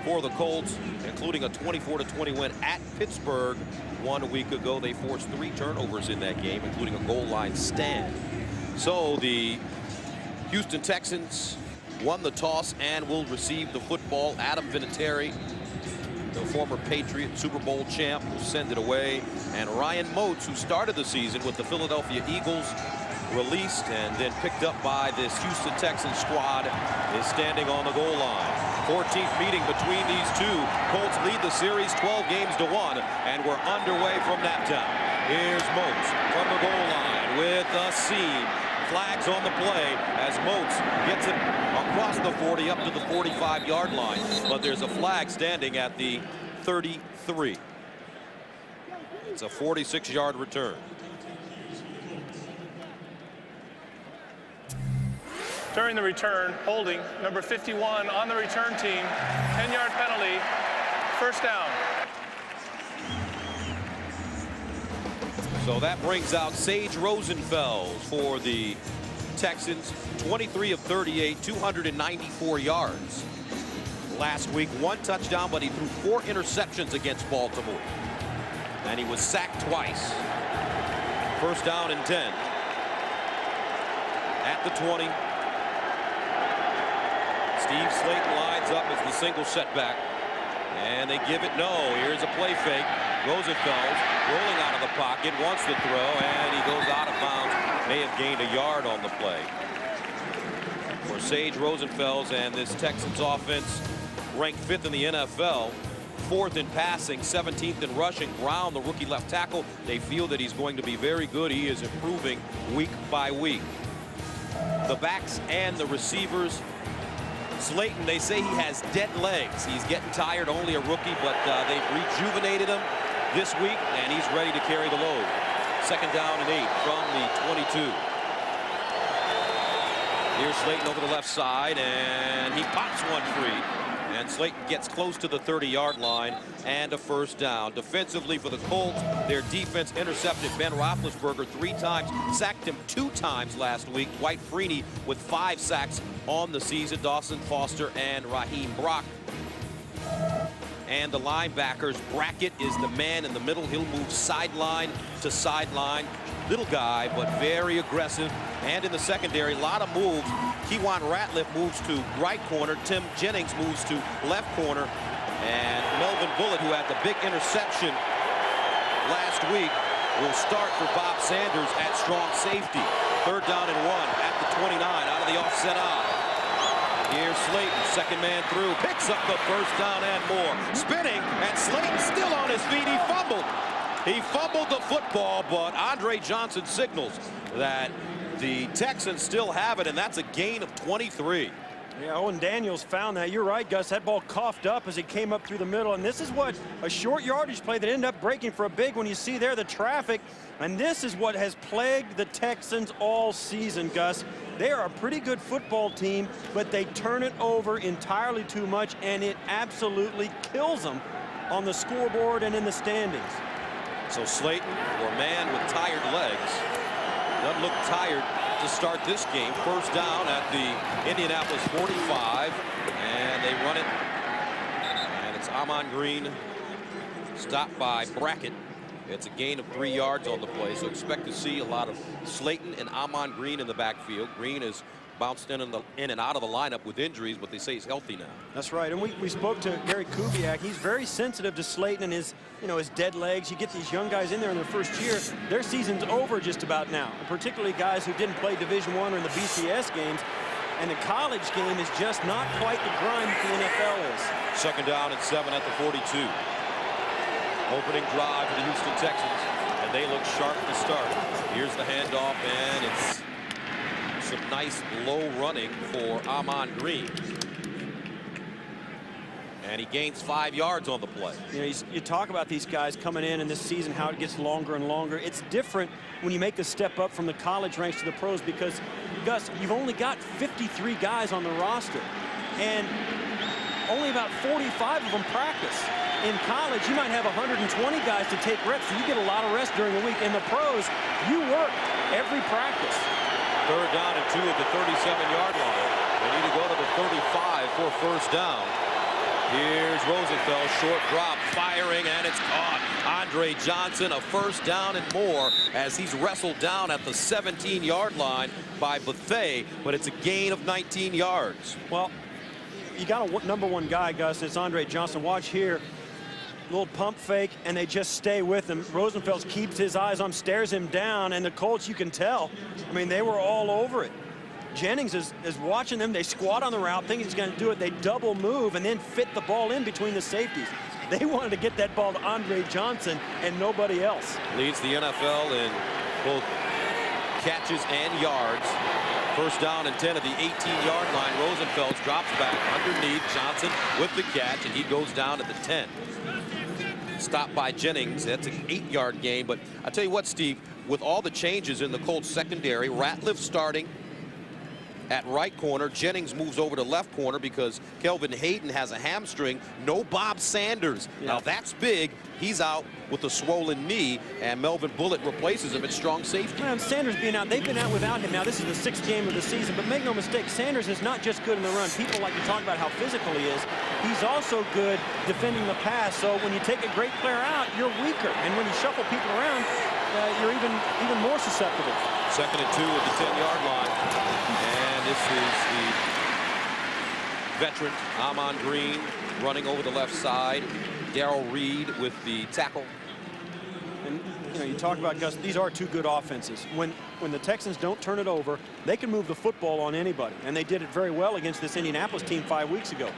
for the Colts, including a 24-20 win at Pittsburgh 1 week ago. They forced 3 turnovers in that game, including a goal line stand. So the Houston Texans won the toss and will receive the football. Adam Vinatieri, the former Patriot Super Bowl champ, will send it away. And Ryan Moats, who started the season with the Philadelphia Eagles, released and then picked up by this Houston Texans squad, is standing on the goal line. 14th meeting between these two. Colts lead the series 12-1, and we're underway from naptown. Here's Moats from the goal line with a seam. Flags on the play as Moats gets it across the 40 up to the 45-yard line, but there's a flag standing at the 33. It's a 46-yard return. During the return, holding number 51 on the return team, 10-yard penalty, first down. So that brings out Sage Rosenfels for the Texans. 23 of 38, 294 yards. Last week, 1 touchdown, but he threw 4 interceptions against Baltimore. And he was sacked twice. First down and 10. At the 20. Steve Slayton lines up as the single setback. And they give it no. Here's a play fake. Rosenfels rolling out of the pocket, wants to throw, and he goes out of bounds. May have gained a yard on the play. For Sage Rosenfels and this Texans offense, ranked 5th in the NFL, 4th in passing, 17th in rushing. Brown, the rookie left tackle, they feel that he's going to be very good. He is improving week by week. The backs and the receivers. Slayton, they say he has dead legs. He's getting tired, only a rookie, but they've rejuvenated him this week, and he's ready to carry the load. Second down and 8 from the 22. Here's Slayton over the left side, and he pops one free. And Slayton gets close to the 30-yard line and a first down. Defensively for the Colts, their defense intercepted Ben Roethlisberger 3 times, sacked him 2 times last week. Dwight Freeney with 5 sacks on the season. Dawson Foster and Raheem Brock. And the linebackers, Brackett is the man in the middle. He'll move sideline to sideline. Little guy, but very aggressive. And in the secondary, a lot of moves. Kewan Ratliff moves to right corner. Tim Jennings moves to left corner. And Melvin Bullitt, who had the big interception last week, will start for Bob Sanders at strong safety. Third down and 1 at the 29 out of the offset eye. Here's Slayton, second man through, picks up the first down and more. Spinning, and Slayton still on his feet. He fumbled. He fumbled the football, but Andre Johnson signals that the Texans still have it, and that's a gain of 23. Yeah, Owen Daniels found that. You're right, Gus. That ball coughed up as it came up through the middle, and this is what a short yardage play that ended up breaking for a big one. You see there the traffic, and this is what has plagued the Texans all season, Gus. They are a pretty good football team, but they turn it over entirely too much, and it absolutely kills them on the scoreboard and in the standings. So Slayton, for a man with tired legs, doesn't look tired to start this game. First down at the Indianapolis 45, and they run it. And it's Ahman Green, stopped by Brackett. It's a gain of 3 yards on the play, so expect to see a lot of Slayton and Ahman Green in the backfield. Green has bounced in and out of the lineup with injuries, but they say he's healthy now. That's right, and we spoke to Gary Kubiak. He's very sensitive to Slayton and his dead legs. You get these young guys in there in their first year, their season's over just about now, and particularly guys who didn't play Division I or in the BCS games. And the college game is just not quite the grind that the NFL is. Second down and 7 at the 42. Opening drive for the Houston Texans, and they look sharp to start. Here's the handoff, and it's some nice low running for Ahman Green. And he gains 5 yards on the play. You talk about these guys coming in this season, how it gets longer and longer. It's different when you make the step up from the college ranks to the pros because, Gus, you've only got 53 guys on the roster, and only about 45 of them practice. In college, you might have 120 guys to take reps, so you get a lot of rest during the week. In the pros, you work every practice. Third down and 2 at the 37-yard line. They need to go to the 35 for first down. Here's Rosenfels, short drop, firing, and it's caught. Andre Johnson, a first down and more as he's wrestled down at the 17-yard line by Bethea, but it's a gain of 19 yards. Well, you got a number one guy, Gus. It's Andre Johnson. Watch here. Little pump fake, and they just stay with him. Rosenfels keeps his eyes on him, stares him down, and the Colts, you can tell. I mean, they were all over it. Jennings is watching them. They squat on the route, thinking he's going to do it. They double move and then fit the ball in between the safeties. They wanted to get that ball to Andre Johnson and nobody else. Leads the NFL in both catches and yards. First down and 10 at the 18-yard line. Rosenfels drops back underneath Johnson with the catch, and he goes down at the 10. Stopped by Jennings. That's an 8-yard gain. But I tell you what, Steve, with all the changes in the Colts secondary, Ratliff starting at right corner. Jennings moves over to left corner because Kelvin Hayden has a hamstring. No Bob Sanders. Yeah. Now that's big. He's out with a swollen knee, and Melvin Bullitt replaces him at strong safety. Man, Sanders being out, they've been out without him now. This is the 6th game of the season, but make no mistake, Sanders is not just good in the run. People like to talk about how physical he is. He's also good defending the pass, so when you take a great player out, you're weaker, and when you shuffle people around, you're even more susceptible. 2nd and 2 at the 10-yard line. And this is the veteran, Amon Green, running over the left side. Darrell Reed with the tackle. And, you know, you talk about, Gus, these are two good offenses. When the Texans don't turn it over, they can move the football on anybody. And they did it very well against this Indianapolis team 5 weeks ago.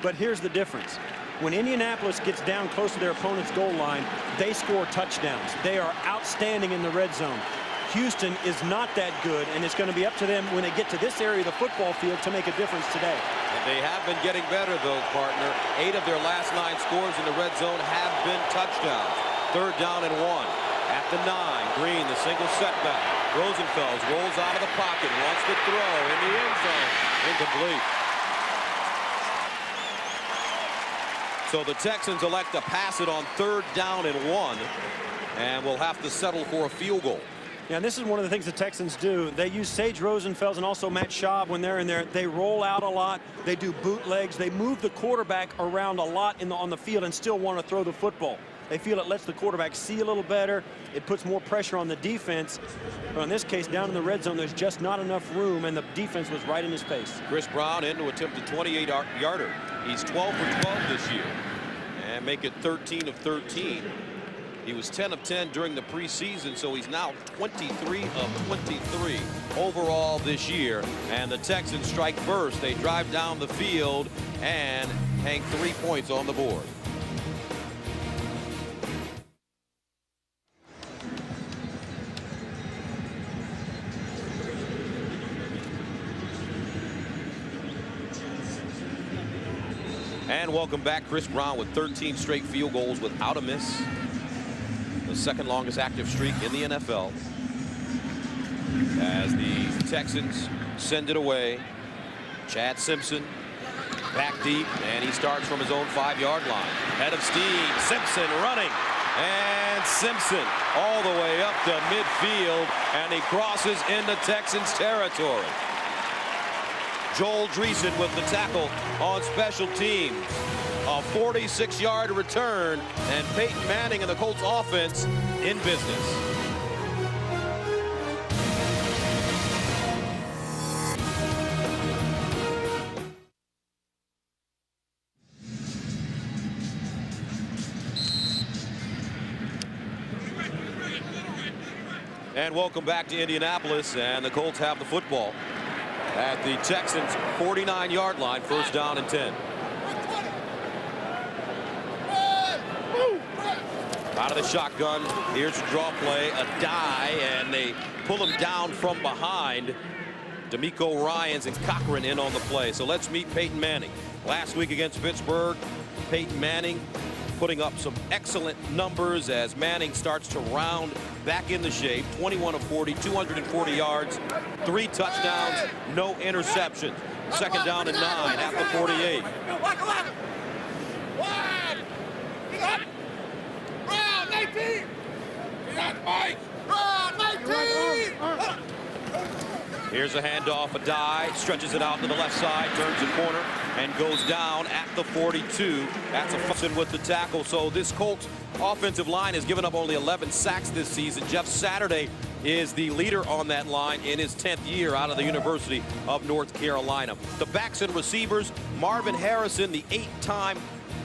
But here's the difference. When Indianapolis gets down close to their opponent's goal line, they score touchdowns. They are outstanding in the red zone. Houston is not that good, and it's going to be up to them when they get to this area of the football field to make a difference today. And they have been getting better, though, partner. 8 of their last 9 scores in the red zone have been touchdowns. 3rd down and 1. At the 9, Green, the single setback. Rosenfels rolls out of the pocket, wants to throw in the end zone. Incomplete. So the Texans elect to pass it on 3rd down and 1, and will have to settle for a field goal. Yeah, and this is one of the things the Texans do. They use Sage Rosenfels and also Matt Schaub when they're in there. They roll out a lot. They do bootlegs. They move the quarterback around a lot on the field and still want to throw the football. They feel it lets the quarterback see a little better. It puts more pressure on the defense. But in this case, down in the red zone, there's just not enough room, and the defense was right in his face. Chris Brown in to attempt a 28-yarder. He's 12 for 12 this year and make it 13 of 13. He was 10 of 10 during the preseason, so he's now 23 of 23 overall this year. And the Texans strike first. They drive down the field and hang 3 points on the board. And welcome back. Chris Brown with 13 straight field goals without a miss. The 2nd longest active streak in the NFL. As the Texans send it away. Chad Simpson back deep, and he starts from his own 5-yard line. Head of steam, Simpson running. And Simpson all the way up to midfield, and he crosses into Texans territory. Joel Dreesen with the tackle on special teams. A 46-yard return, and Peyton Manning and the Colts offense in business. And welcome back to Indianapolis, and the Colts have the football at the Texans' 49-yard line, 1st down and 10. Out of the shotgun, here's a draw play, a die, and they pull him down from behind. D'Amico Ryans and Cochran in on the play. So let's meet Peyton Manning. Last week against Pittsburgh, Peyton Manning putting up some excellent numbers as Manning starts to round back into shape. 21 of 40, 240 yards, 3 touchdowns, no interceptions. 2nd down and 9 at the 48. Here's a handoff, a dive, stretches it out to the left side, turns the corner. and goes down at the 42. That's a Fulton with the tackle. So this Colts offensive line has given up only 11 sacks this season. Jeff Saturday is the leader on that line in his 10th year out of the University of North Carolina. The backs and receivers, Marvin Harrison, the 8-time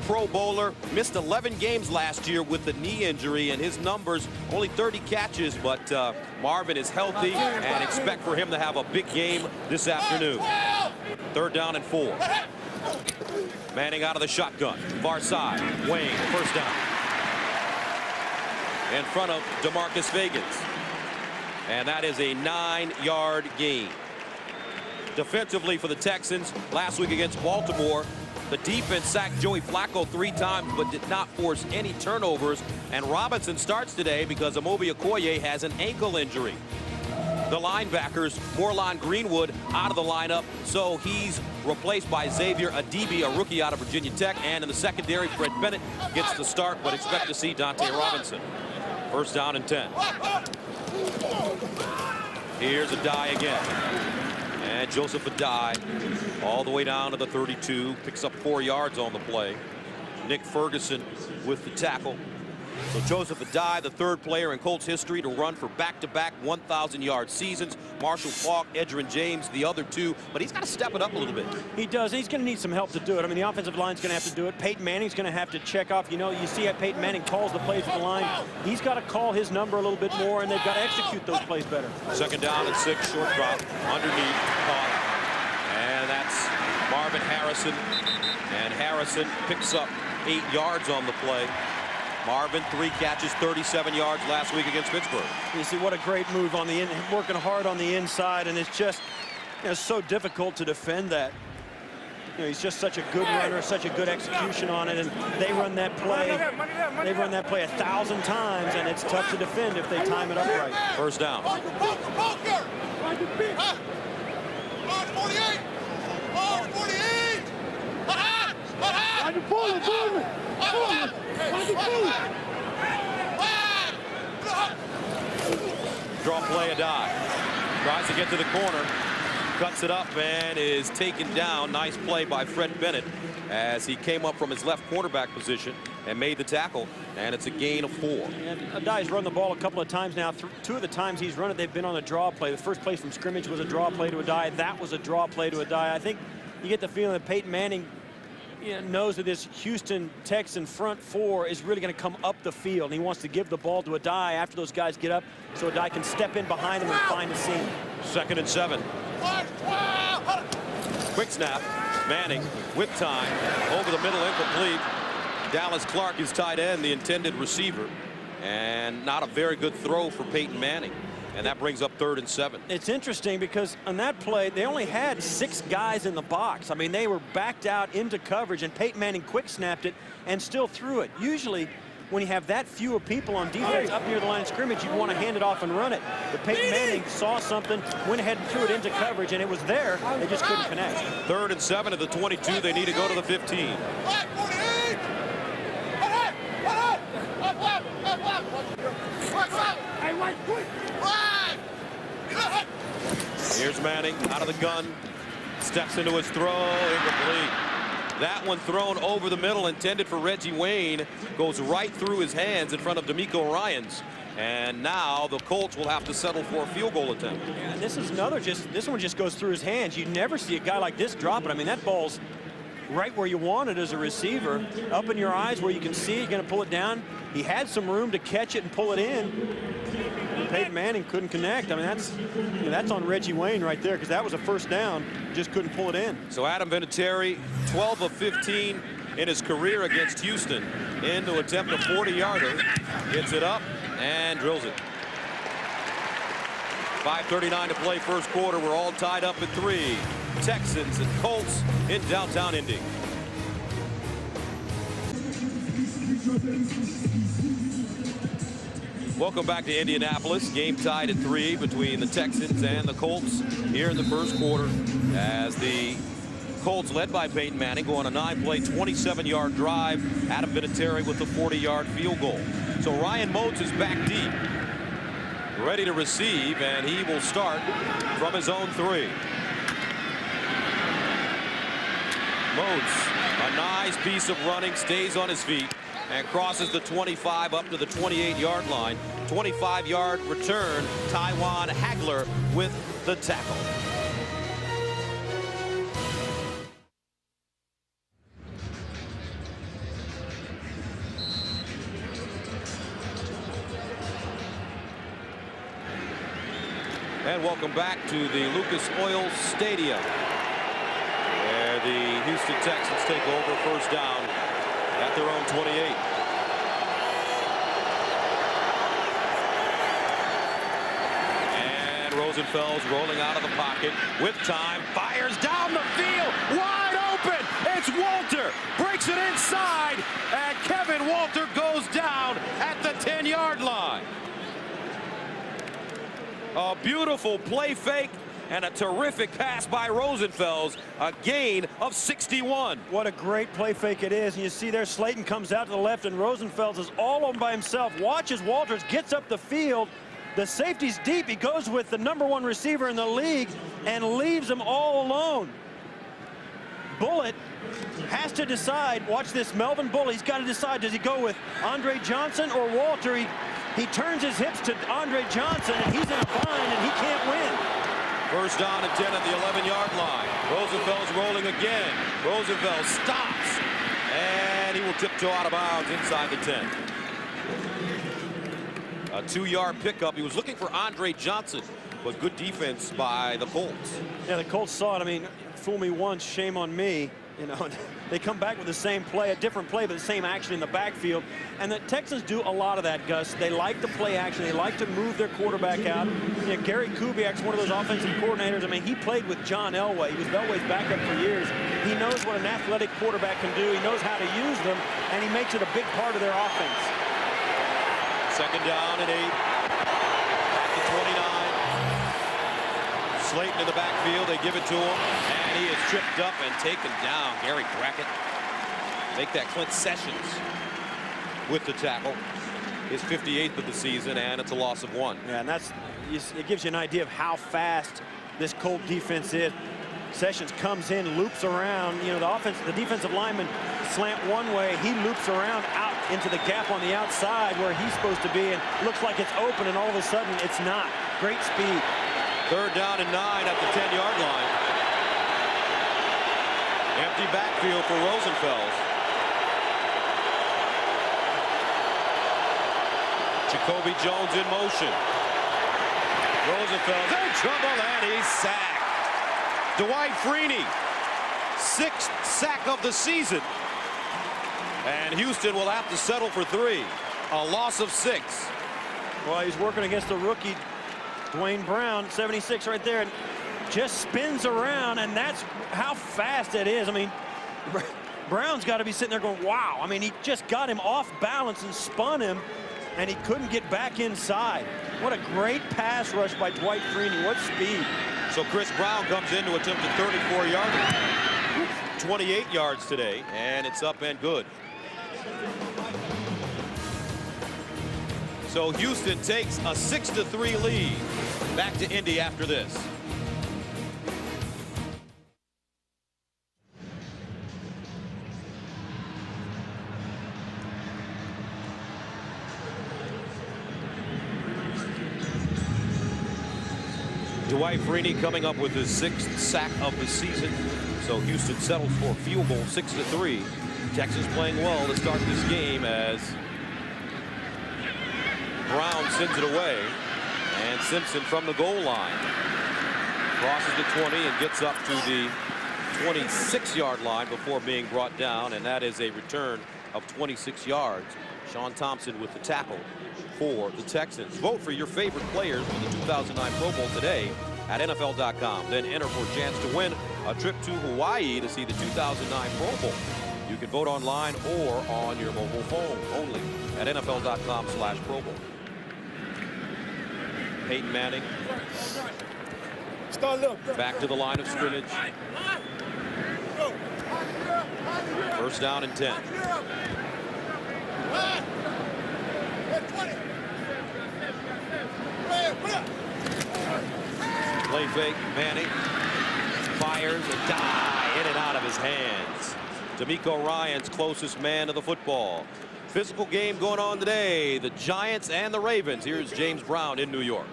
Pro Bowler, missed 11 games last year with the knee injury, and his numbers only 30 catches, but Marvin is healthy, and expect for him to have a big game this afternoon. 3rd down and 4. Manning out of the shotgun, far side. Wayne, first down. In front of DeMarcus Vegans. And that is a 9-yard gain. Defensively for the Texans, last week against Baltimore, the defense sacked Joey Flacco 3 times but did not force any turnovers. And Robinson starts today because Amobi Okoye has an ankle injury. The linebackers, Morlon Greenwood, out of the lineup, so he's replaced by Xavier Adibi, a rookie out of Virginia Tech. And in the secondary, Fred Bennett gets the start, but expect to see Dante Robinson. 1st down and 10. Here's Adai again. And Joseph Adai all the way down to the 32. Picks up 4 yards on the play. Nick Ferguson with the tackle. So Joseph Adai, the 3rd player in Colts history to run for back-to-back 1,000-yard seasons. Marshall Faulk, Edgerrin James, the other 2. But he's got to step it up a little bit. He does. He's going to need some help to do it. I mean, the offensive line's going to have to do it. Peyton Manning's going to have to check off. You know, you see how Peyton Manning calls the plays at the line. He's got to call his number a little bit more, and they've got to execute those plays better. 2nd down and 6, short drop, underneath, caught. And that's Marvin Harrison. And Harrison picks up 8 yards on the play. Marvin, 3 catches, 37 yards last week against Pittsburgh. You see what a great move on the working hard on the inside, and it's just, you know, so difficult to defend that. You know, he's just such a good runner, such a good execution on it, and they run that play. They run that play 1,000 times, and it's tough to defend if they time it up right. 1st down. Draw play, Adai. Tries to get to the corner. Cuts it up and is taken down. Nice play by Fred Bennett as he came up from his left quarterback position and made the tackle. And it's a gain of 4. And Adai's run the ball a couple of times now. 2 of the times he's run it, they've been on a draw play. The first play from scrimmage was a draw play to Adai. That was a draw play to Adai. I think you get the feeling that Peyton Manning, you know, knows that this Houston Texan front 4 is really going to come up the field. And he wants to give the ball to Adai after those guys get up so Adai can step in behind him and find a seam. 2nd and 7. Quick snap. Manning with time. Over the middle, incomplete. Dallas Clark is tight end, the intended receiver. And not a very good throw for Peyton Manning. And that brings up 3rd and 7. It's interesting because on that play, they only had 6 guys in the box. I mean, they were backed out into coverage, and Peyton Manning quick snapped it and still threw it. Usually, when you have that few of people on defense up near the line of scrimmage, you want to hand it off and run it. But Peyton Manning saw something, went ahead and threw it into coverage, and it was there. They just couldn't connect. 3rd and 7 at the 22. They need to go to the 15. Here's Manning out of the gun. Steps into his throw. Incomplete. That one thrown over the middle, intended for Reggie Wayne, goes right through his hands in front of D'Amico Ryans. And now the Colts will have to settle for a field goal attempt. Yeah, this is another, this one just goes through his hands. You never see a guy like this drop it. I mean, that ball's right where you want it as a receiver, up in your eyes where you can see it. You're going to pull it down. He had some room to catch it and pull it in. Peyton Manning couldn't connect. I mean, that's on Reggie Wayne right there, because that was a 1st down. Just couldn't pull it in. So Adam Vinatieri, 12 of 15 in his career against Houston, in to attempt a 40-yarder. Gets it up and drills it. 5:39 to play, 1st quarter. We're all tied up at 3. Texans and Colts in downtown Indy. Welcome back to Indianapolis. Game tied at 3 between the Texans and the Colts here in the 1st quarter, as the Colts, led by Peyton Manning, go on a 9-play, 27-yard drive. Adam Vinatieri with the 40-yard field goal. So Ryan Moats is back deep, ready to receive, and he will start from his own 3. Moats, a nice piece of running, stays on his feet and crosses the 25 up to the 28-yard line. 25-yard return. Taiwan Hagler with the tackle. And welcome back to the Lucas Oil Stadium, where the Houston Texans take over, first down at their own 28. And Rosenfels rolling out of the pocket with time, fires down the field, wide open. It's Walter, breaks it inside, and Kevin Walter goes down at the 10-yard line. A beautiful play fake and a terrific pass by Rosenfels, a gain of 61. What a great play fake it is. And you see there Slayton comes out to the left and Rosenfels is all on by himself. Watches Walters, gets up the field. The safety's deep. He goes with the #1 receiver in the league and leaves him all alone. Bullitt has to decide. Watch this, Melvin Bullitt. He's got to decide, does he go with Andre Johnson or Walter? He turns his hips to Andre Johnson, and he's in a bind, and he can't win. First down and 10 at the 11-yard line. Rosenfels rolling again. Rosenfels stops, and he will tiptoe out of bounds inside the 10. A 2-yard pickup. He was looking for Andre Johnson, but good defense by the Colts. Yeah, the Colts saw it. I mean, fool me once, shame on me. You know, they come back with the same play, a different play, but the same action in the backfield. And the Texans do a lot of that, Gus. They like to play action. They like to move their quarterback out. You know, Gary Kubiak's one of those offensive coordinators. I mean, he played with John Elway. He was Elway's backup for years. He knows what an athletic quarterback can do. He knows how to use them, and he makes it a big part of their offense. Second down and 8 at the 29. Slayton in the backfield, they give it to him, and he is tripped up and taken down. Gary Brackett, make that Clint Sessions with the tackle. His 58th of the season, and it's a loss of 1. Yeah, and it gives you an idea of how fast this Colt defense is. Sessions comes in, loops around. You know, the defensive lineman slant one way, he loops around out into the gap on the outside where he's supposed to be, and looks like it's open, and all of a sudden it's not. Great speed. Third down and 9 at the 10-yard line. Empty backfield for Rosenfels. Jacoby Jones in motion. Rosenfels in trouble, and he's sacked. Dwight Freeney, 6th sack of the season. And Houston will have to settle for 3. A loss of 6. Well, he's working against the rookie Dwayne Brown, 76 right there, and just spins around, and that's how fast it is. I mean, Brown's got to be sitting there going, wow. I mean, he just got him off balance and spun him, and he couldn't get back inside. What a great pass rush by Dwight Freeney. What speed. So Chris Brown comes in to attempt a 34-yarder. 28 yards today, and it's up and good. So Houston takes a 6-3 lead. Back to Indy after this. Dwight Freeney coming up with his 6th sack of the season. So Houston settles for a field goal, 6-3. Texans playing well to start this game as Brown sends it away. And Simpson from the goal line crosses the 20 and gets up to the 26-yard line before being brought down, and that is a return of 26 yards. Sean Thompson with the tackle for the Texans. Vote for your favorite players for the 2009 Pro Bowl today at NFL.com. Then enter for a chance to win a trip to Hawaii to see the 2009 Pro Bowl. You can vote online or on your mobile phone only at NFL.com/Pro Bowl. Peyton Manning back to the line of scrimmage. First down and 10. Play fake, Manning fires a dive. in and out of his hands. D'Amico Ryan's closest man to the football. Physical game going on today. The Giants and the Ravens. Here's James Brown in New York.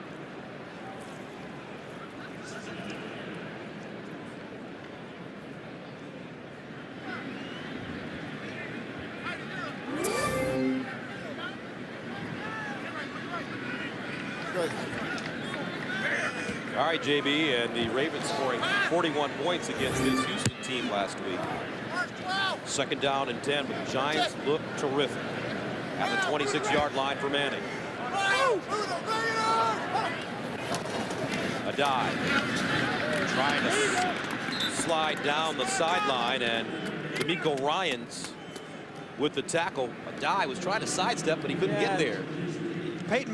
All right, JB, and the Ravens scoring 41 points against this Houston team last week. Second down and 10, but the Giants look terrific at the 26-yard line for Manning. A dive, trying to slide down the sideline, and D'Amico Ryans with the tackle. A dive was trying to sidestep, but he couldn't get there. Peyton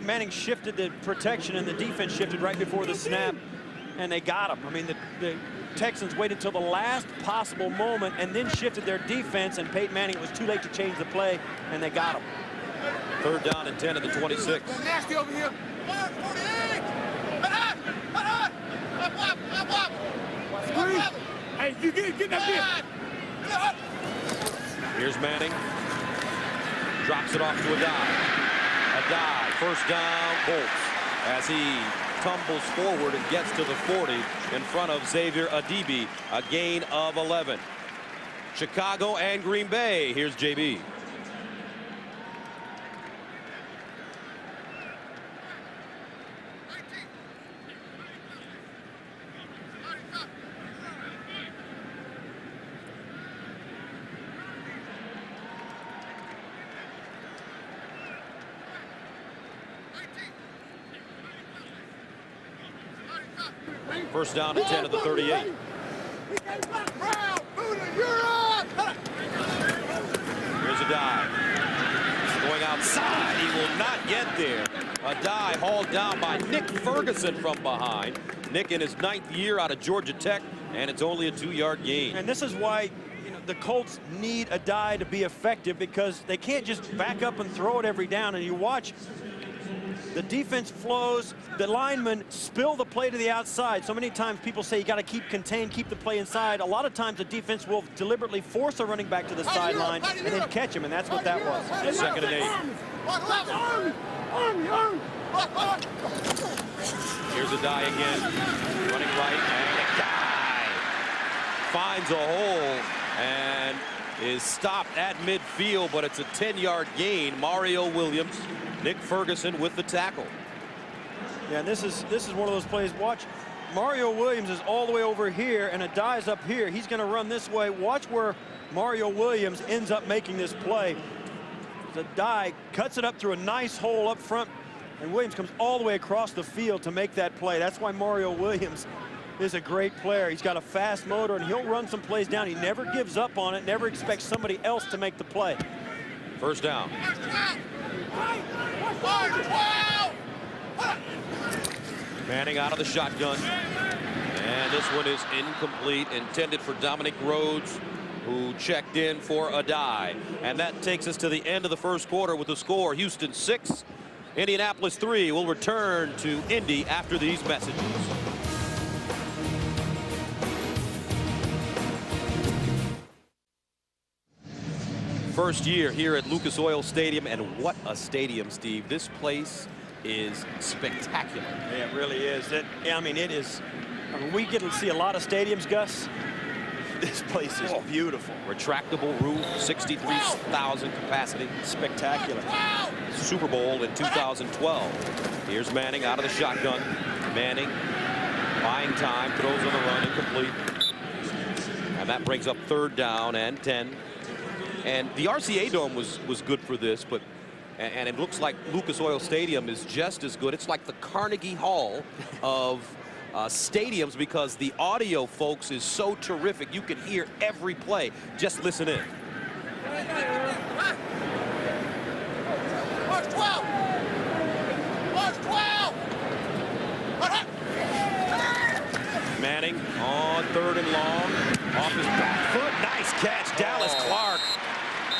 Manning shifted the protection, and the defense shifted right before the snap, and they got him. I mean, the Texans waited till the last possible moment and then shifted their defense, and Peyton Manning, it was too late to change the play, and they got him. Third down and 10 at the 26. Nasty over here. Hey, you get that bitch. Here's Manning. Drops it off to a dive. A dive. First down, Colts, as he tumbles forward and gets to the 40 in front of Xavier Adibi. A gain of 11. Chicago and Green Bay. Here's JB. First down and 10 at the 38. Here's a dive. Going outside. He will not get there. A dive hauled down by Nick Ferguson from behind. Nick in his 9th year out of Georgia Tech, and it's only a 2-yard gain. And this is why the Colts need a dive to be effective, because they can't just back up and throw it every down. And you watch, the defense flows, the linemen spill the play to the outside. So many times people say you got to keep contained, keep the play inside. A lot of times the defense will deliberately force a running back to the sideline and then catch him, and that's what that was. Second and 8. Here's a die again. Running right, and a dive. Finds a hole and is stopped at midfield, but it's a 10-yard gain. Mario Williams, Nick Ferguson with the tackle. Yeah, and this is one of those plays. Watch, Mario Williams is all the way over here, and a die's up here. He's going to run this way. Watch where Mario Williams ends up making this play. The die cuts it up through a nice hole up front, and Williams comes all the way across the field to make that play. That's why Mario Williams is a great player. He's got a fast motor, and he'll run some plays down. He never gives up on it, never expects somebody else to make the play. First down. Manning out of the shotgun, and this one is incomplete, intended for Dominic Rhodes, who checked in for a dive. And that takes us to the end of the first quarter with the score: Houston 6, Indianapolis 3. We'll return to Indy after these messages. First year here at Lucas Oil Stadium, and what a stadium, Steve. This place is spectacular. Yeah, it really is. I mean, it is. I mean, we get to see a lot of stadiums, Gus. This place is beautiful. Retractable roof, 63,000 capacity. Spectacular. Super Bowl in 2012. Here's Manning out of the shotgun. Manning buying time, throws on the run, incomplete. And that brings up third down and 10. And the RCA Dome was good for this, but and it looks like Lucas Oil Stadium is just as good. It's like the Carnegie Hall of stadiums, because the audio, folks, is so terrific. You can hear every play. Just listen in. March 12! March 12! Manning on third and long. Off his back foot. Nice catch, Dallas Clark.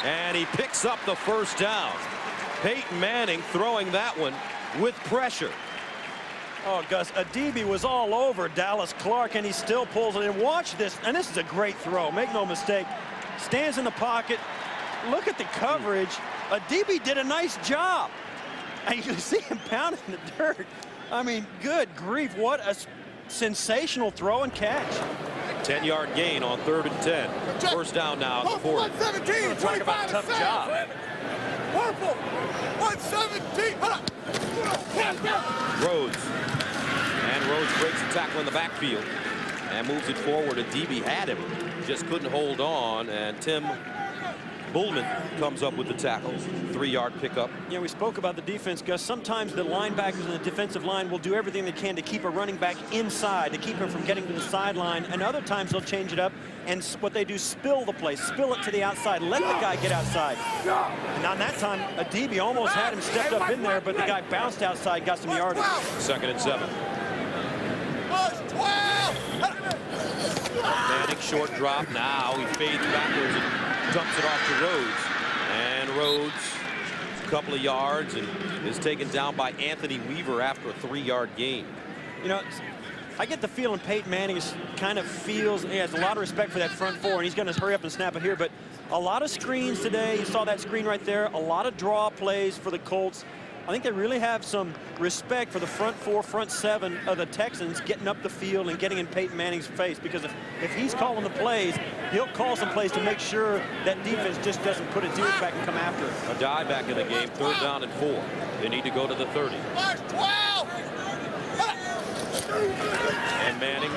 And he picks up the first down. Peyton Manning throwing that one with pressure. Oh, Gus, Adibi was all over Dallas Clark, and he still pulls it in. Watch this, and this is a great throw. Make no mistake. Stands in the pocket. Look at the coverage. Adibi did a nice job. And you see him pounding the dirt. I mean, good grief, what a sensational throw and catch. 10-yard gain on 3rd and 10. First down now at the 40. 117, Talk about a tough job. Purple, 117. Rhodes. And Rhodes breaks the tackle in the backfield and moves it forward. Adibi had him, just couldn't hold on, and Tim Bullman comes up with the tackle. 3-yard pickup. Yeah, we spoke about the defense, Gus. Sometimes the linebackers and the defensive line will do everything they can to keep a running back inside, to keep him from getting to the sideline, and other times they'll change it up, and what they do, spill the play, spill it to the outside, let the guy get outside. And on that time, Adibi almost had him stepped up in there, but the guy bounced outside, got some yardage. 2nd and 7. 12. Manning, short drop. Now he fades backwards and dumps it off to Rhodes. And Rhodes, a couple of yards, and is taken down by Anthony Weaver after a 3-yard gain. You know, I get the feeling Peyton Manning kind of feels he has a lot of respect for that front four, and he's going to hurry up and snap it here. But a lot of screens today. You saw that screen right there. A lot of draw plays for the Colts. I think they really have some respect for the front four, front seven of the Texans getting up the field and getting in Peyton Manning's face, because if he's calling the plays, he'll call some plays to make sure that defense just doesn't put its ears back and come after it. A dive back in the game, 3rd down and 4. They need to go to the 30. 12. And Manning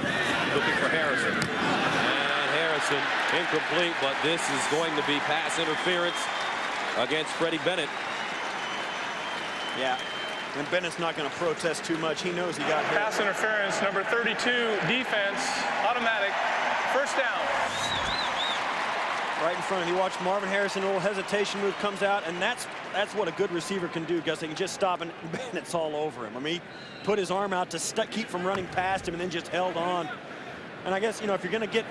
looking for Harrison. And Harrison incomplete, but this is going to be pass interference against Freddie Bennett. Yeah, and Bennett's not going to protest too much. He knows he got hit. Pass interference, number 32, defense, automatic, first down. Right in front of you. Watch Marvin Harrison, a little hesitation move comes out, and that's what a good receiver can do, Gus. They can just stop, and Bennett's all over him. I mean, he put his arm out to keep from running past him, and then just held on. And I guess, you know, if you're going to get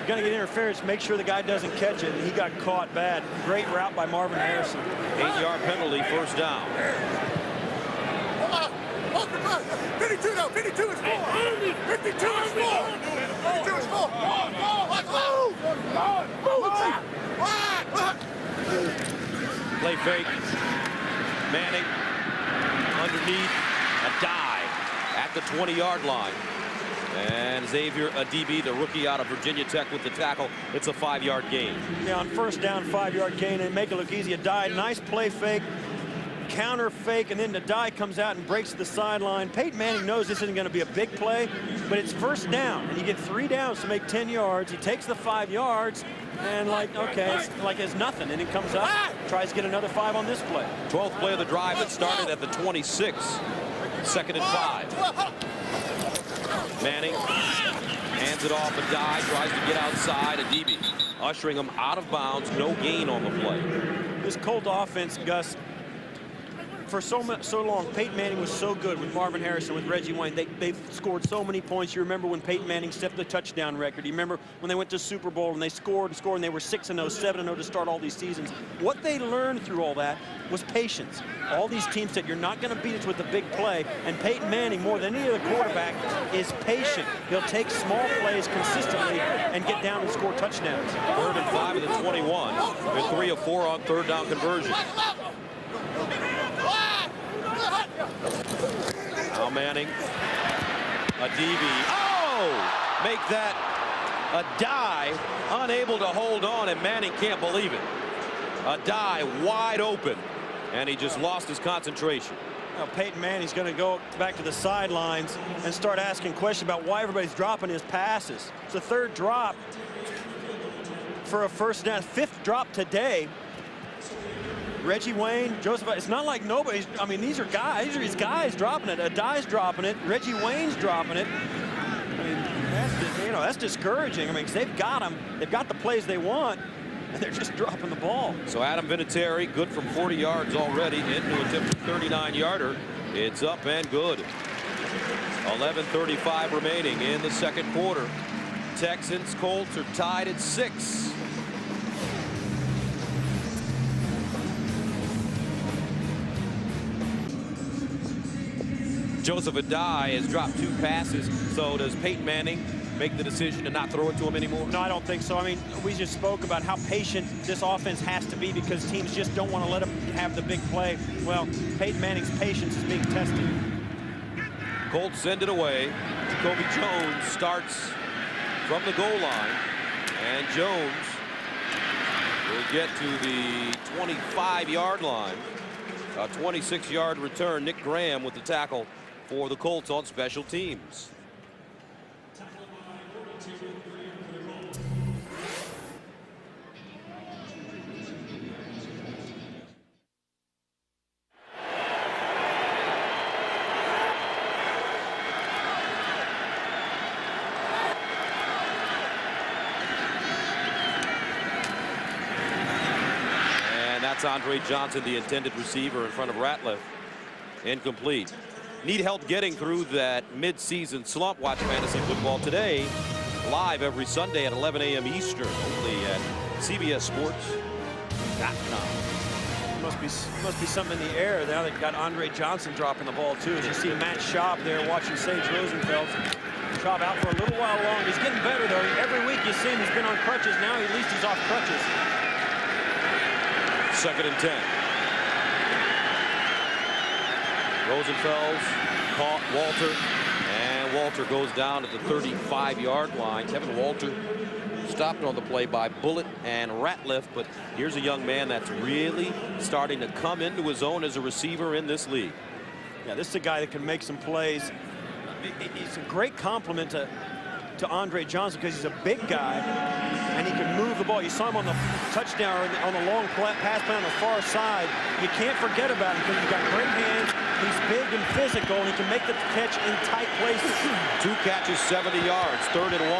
interference, make sure the guy doesn't catch it. And he got caught bad. Great route by Marvin Harrison. 8-yard penalty, first down. 52 now. 52 is 4. 52 is 4. 52 is 4. Play fake. Manning underneath, a dive at the 20-yard line. And Xavier Adibi, the rookie out of Virginia Tech, with the tackle. It's a 5-yard gain. Yeah, on first down, 5-yard gain, and make it look easy. A dive, nice play fake, counter fake, and then the dive comes out and breaks the sideline. Peyton Manning knows this isn't going to be a big play, but it's first down, and you get 3 downs to make 10 yards. He takes the 5 yards, and okay, it's like it's nothing, and he comes up, tries to get another 5 on this play. 12th play of the drive that started at the 26. 2nd and 5. Manning hands it off, a dive, tries to get outside. Adibi ushering him out of bounds, no gain on the play. This Colt offense, Gus, for so long, Peyton Manning was so good with Marvin Harrison, with Reggie Wayne. They've scored so many points. You remember when Peyton Manning set the touchdown record. You remember when they went to Super Bowl and they scored and scored, and they were 6-0, 7-0 to start all these seasons. What they learned through all that was patience. All these teams said, you're not going to beat us with a big play, and Peyton Manning, more than any other quarterback, is patient. He'll take small plays consistently and get down and score touchdowns. 3rd and 5 of the 21. They're 3 of 4 on 3rd down conversion. Now Manning, Adibi, make that a dive, unable to hold on, and Manning can't believe it. A dive wide open, and he just lost his concentration. Now, Peyton Manning's going to go back to the sidelines and start asking questions about why everybody's dropping his passes. It's the 3rd drop for a first down, 5th drop today. Reggie Wayne, Joseph, it's not like nobody's, I mean, these are his guys dropping it. Adai's dropping it. Reggie Wayne's dropping it. I mean, that's discouraging. I mean, 'cause they've got them. They've got the plays they want, and they're just dropping the ball. So Adam Vinatieri, good from 40 yards already, into a 39-yarder. It's up and good. 11:35 remaining in the 2nd quarter. Texans, Colts are tied at 6. Joseph Adai has dropped 2 passes. So does Peyton Manning make the decision to not throw it to him anymore? No, I don't think so. I mean, we just spoke about how patient this offense has to be because teams just don't want to let them have the big play. Well, Peyton Manning's patience is being tested. Colts send it away. Jacoby Jones starts from the goal line. And Jones will get to the 25-yard line. A 26-yard return. Nick Graham with the tackle for the Colts on special teams. That's Andre Johnson, the intended receiver, in front of Ratliff. Incomplete. Need help getting through that mid-season slump? Watch Fantasy Football Today, live every Sunday at 11 a.m. Eastern, only at CBSSports.com. Must be something in the air now that got Andre Johnson dropping the ball too. As you see Matt Schaub there watching Sage Rosenfels. Schaub out for a little while longer. He's getting better though. Every week you see him, he's been on crutches. Now at least he's off crutches. 2nd and 10. Rosenfels caught Walter, and Walter goes down at the 35-yard line. Kevin Walter stopped on the play by Bullitt and Ratliff, but here's a young man that's really starting to come into his own as a receiver in this league. Yeah, this is a guy that can make some plays. He's a great compliment to Andre Johnson because he's a big guy and he can move the ball. You saw him on the touchdown or on the long pass play on the far side. You can't forget about him because he's got great hands. He's big and physical, and he can make the catch in tight places. 2 catches, 70 yards, 3rd and 1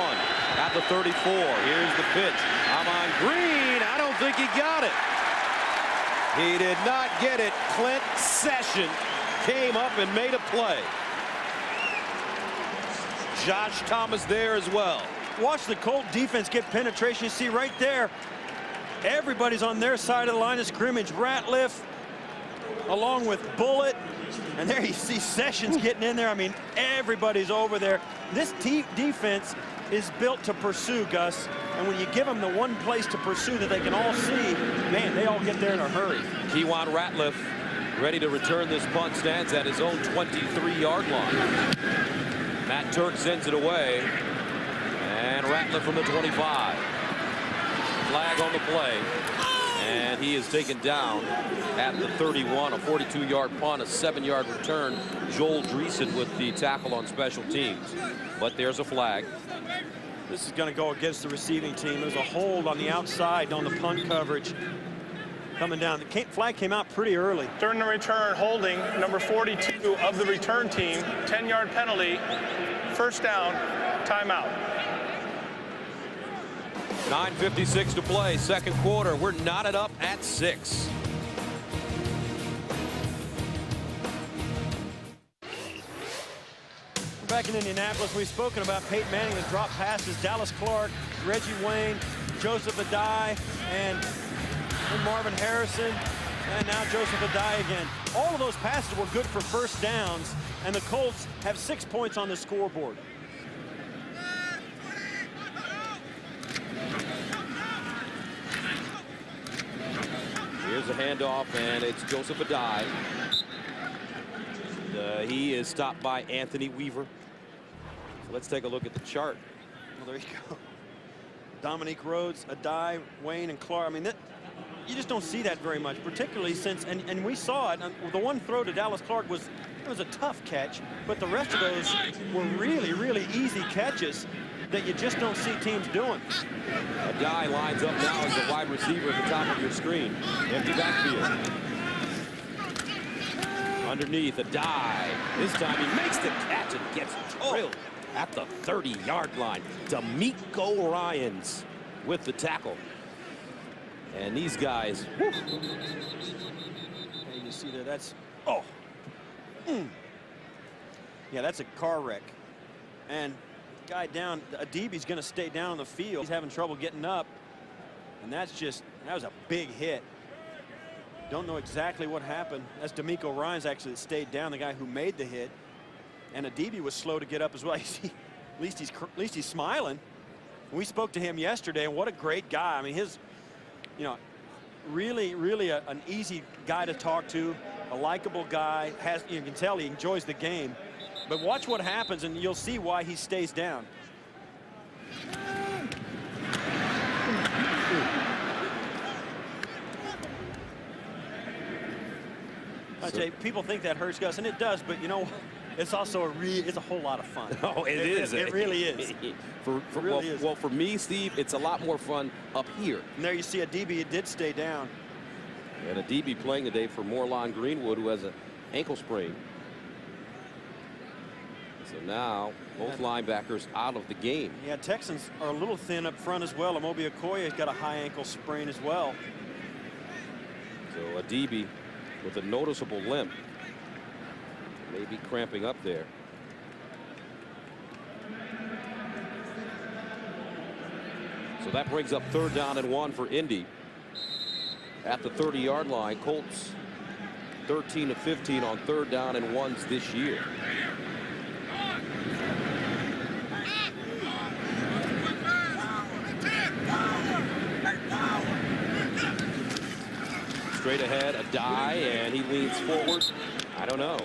at the 34. Here's the pitch. Amon Green, I don't think he got it. He did not get it. Clint Session came up and made a play. Josh Thomas there as well. Watch the Colt defense get penetration. You see right there, everybody's on their side of the line of scrimmage. Ratliff along with Bullitt, and there you see Sessions getting in there. I mean, everybody's over there. This defense is built to pursue, Gus, and when you give them the one place to pursue that they can all see, man, they all get there in a hurry. Kewan Ratliff ready to return this punt, stands at his own 23-yard line. Matt Turk sends it away, and Ratliff from the 25. Flag on the play, and he is taken down at the 31. A 42-yard punt, a 7-yard return. Joel Dreesen with the tackle on special teams, but there's a flag. This is going to go against the receiving team. There's a hold on the outside on the punt coverage coming down. The flag came out pretty early. During the return, holding number 42 of the return team, 10-yard penalty, 1st down, timeout. 9:56 to play, 2nd quarter. We're knotted up at 6. Back in Indianapolis, we've spoken about Peyton Manning, the drop passes, Dallas Clark, Reggie Wayne, Joseph Adai, and Marvin Harrison, and now Joseph Adai again. All of those passes were good for 1st downs, and the Colts have 6 points on the scoreboard. Here's a handoff, and it's Joseph Adai. He is stopped by Anthony Weaver. So let's take a look at the chart. Well, there you go. Dominique Rhodes, Adai, Wayne, and Clark. I mean, you just don't see that very much, particularly since, and we saw it, the one throw to Dallas Clark was a tough catch, but the rest of those were really, really easy catches that you just don't see teams doing. Adai lines up now as the wide receiver at the top of your screen. Empty backfield. Underneath, Adai. This time he makes the catch and gets drilled at the 30-yard line. D'Amico Ryans with the tackle. And these guys, whew. Hey, you see there, that's, yeah, that's a car wreck. And guy down, Adibi's going to stay down on the field. He's having trouble getting up. And that was a big hit. Don't know exactly what happened. That's D'Amico Ryans actually that stayed down, the guy who made the hit. And Adibi was slow to get up as well. At least he's smiling. We spoke to him yesterday, and what a great guy. I mean, really an easy guy to talk to, a likable guy. You can tell he enjoys the game. But watch what happens, and you'll see why he stays down. I tell you, people think that hurts, Gus, and it does. But you know, it's also it's a whole lot of fun. Oh, it is. It really is. Well, for me, Steve, it's a lot more fun up here. And there you see Adibi, it did stay down. And Adibi playing today for Morlon Greenwood, who has an ankle sprain. So now both linebackers out of the game. Yeah, Texans are a little thin up front as well. Amobi Okoye's got a high ankle sprain as well. So Adibi with a noticeable limp. Maybe cramping up there. So that brings up 3rd down and 1 for Indy. At the 30-yard line, Colts 13 of 15 on 3rd down and 1s this year. Straight ahead, a die, and he leans forward. I don't know.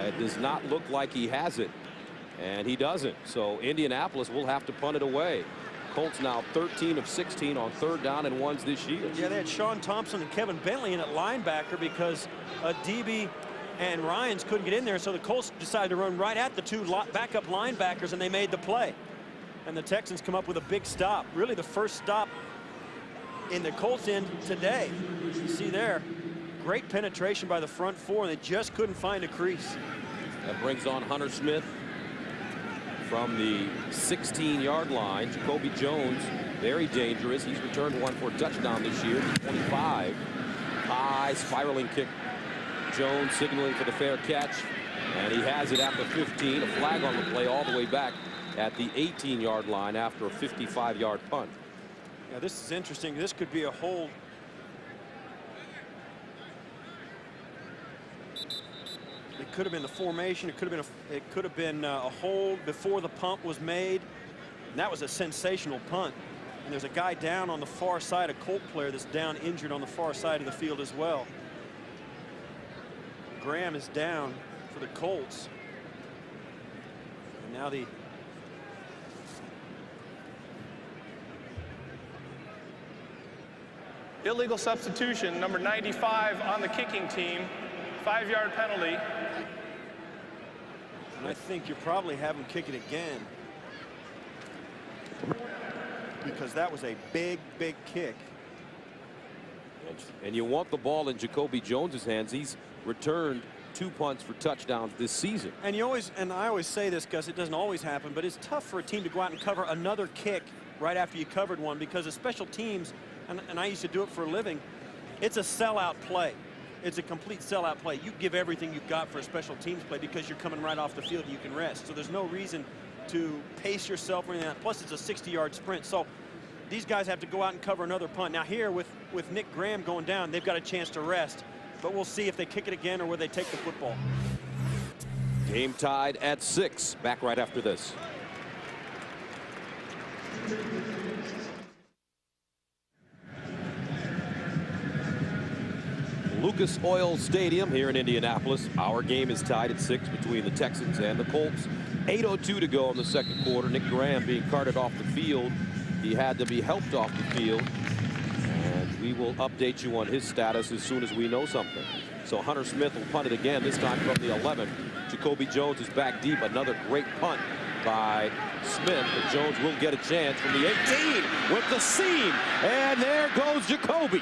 It does not look like he has it, and he doesn't. So Indianapolis will have to punt it away. Colts now 13 of 16 on 3rd down and 1s this year. Yeah, they had Sean Thompson and Kevin Bentley in at linebacker because Adibi and Ryans couldn't get in there, so the Colts decided to run right at the 2 backup linebackers, and they made the play. And the Texans come up with a big stop, really the first stop in the Colts end today. You see there, great penetration by the front 4, and they just couldn't find a crease. That brings on Hunter Smith from the 16-yard line. Jacoby Jones, very dangerous. He's returned one for a touchdown this year, 25. High spiraling kick. Jones signaling for the fair catch, and he has it at the 15. A flag on the play all the way back at the 18-yard line after a 55-yard punt. Yeah, this is interesting. This could be a hold. It could have been the formation. It could have been a hold before the punt was made. And that was a sensational punt. And there's a guy down on the far side, a Colt player that's down injured on the far side of the field as well. Graham is down for the Colts. And now the illegal substitution, number 95 on the kicking team. 5-yard penalty. And I think you probably have him kick it again, because that was a big kick. And you want the ball in Jacoby Jones's hands. He's returned 2 punts for touchdowns this season. And I always say this, Gus, it doesn't always happen, but it's tough for a team to go out and cover another kick right after you covered one, because of special teams, and I used to do it for a living, it's a sellout play. It's a complete sellout play. You give everything you've got for a special teams play because you're coming right off the field and you can rest. So there's no reason to pace yourself or anything like that. Plus, it's a 60-yard sprint. So these guys have to go out and cover another punt. Now here with Nick Graham going down, they've got a chance to rest. But we'll see if they kick it again or where they take the football. Game tied at 6. Back right after this. Lucas Oil Stadium here in Indianapolis. Our game is tied at 6 between the Texans and the Colts. 8:02 to go in the second quarter. Nick Graham being carted off the field. He had to be helped off the field. And we will update you on his status as soon as we know something. So Hunter Smith will punt it again, this time from the 11. Jacoby Jones is back deep. Another great punt by Smith. But Jones will get a chance from the 18 with the seam. And there goes Jacoby.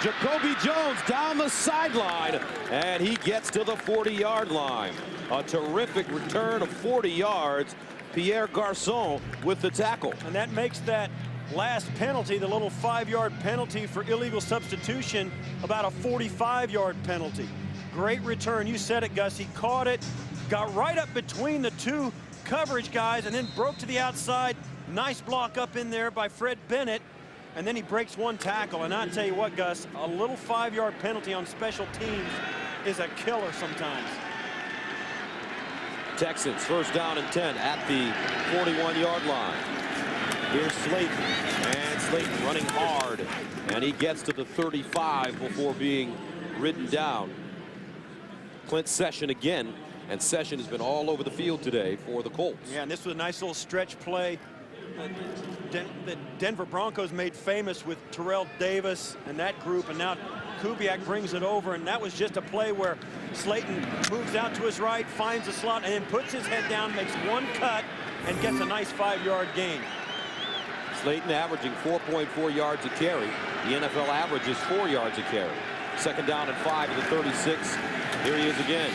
Jacoby Jones down the sideline, and he gets to the 40-yard line. A terrific return of 40 yards. Pierre Garçon with the tackle. And that makes that last penalty, the little 5-yard penalty for illegal substitution, about a 45-yard penalty. Great return. You said it, Gus. He caught it, got right up between the 2 coverage guys, and then broke to the outside. Nice block up in there by Fred Bennett. And then he breaks 1 tackle. And I tell you what, Gus, a little 5-yard penalty on special teams is a killer sometimes. Texans first down and 10 at the 41-yard line. Here's Slayton, and Slayton running hard, and he gets to the 35 before being ridden down. Clint Session again, and Session has been all over the field today for the Colts. Yeah, and this was a nice little stretch play that Denver Broncos made famous with Terrell Davis and that group, and now Kubiak brings it over, and that was just a play where Slayton moves out to his right, finds the slot, and then puts his head down, makes one cut, and gets a nice 5-yard gain. Slayton averaging 4.4 yards a carry. The NFL average is 4 yards a carry. Second down and 5 at the 36. Here he is again.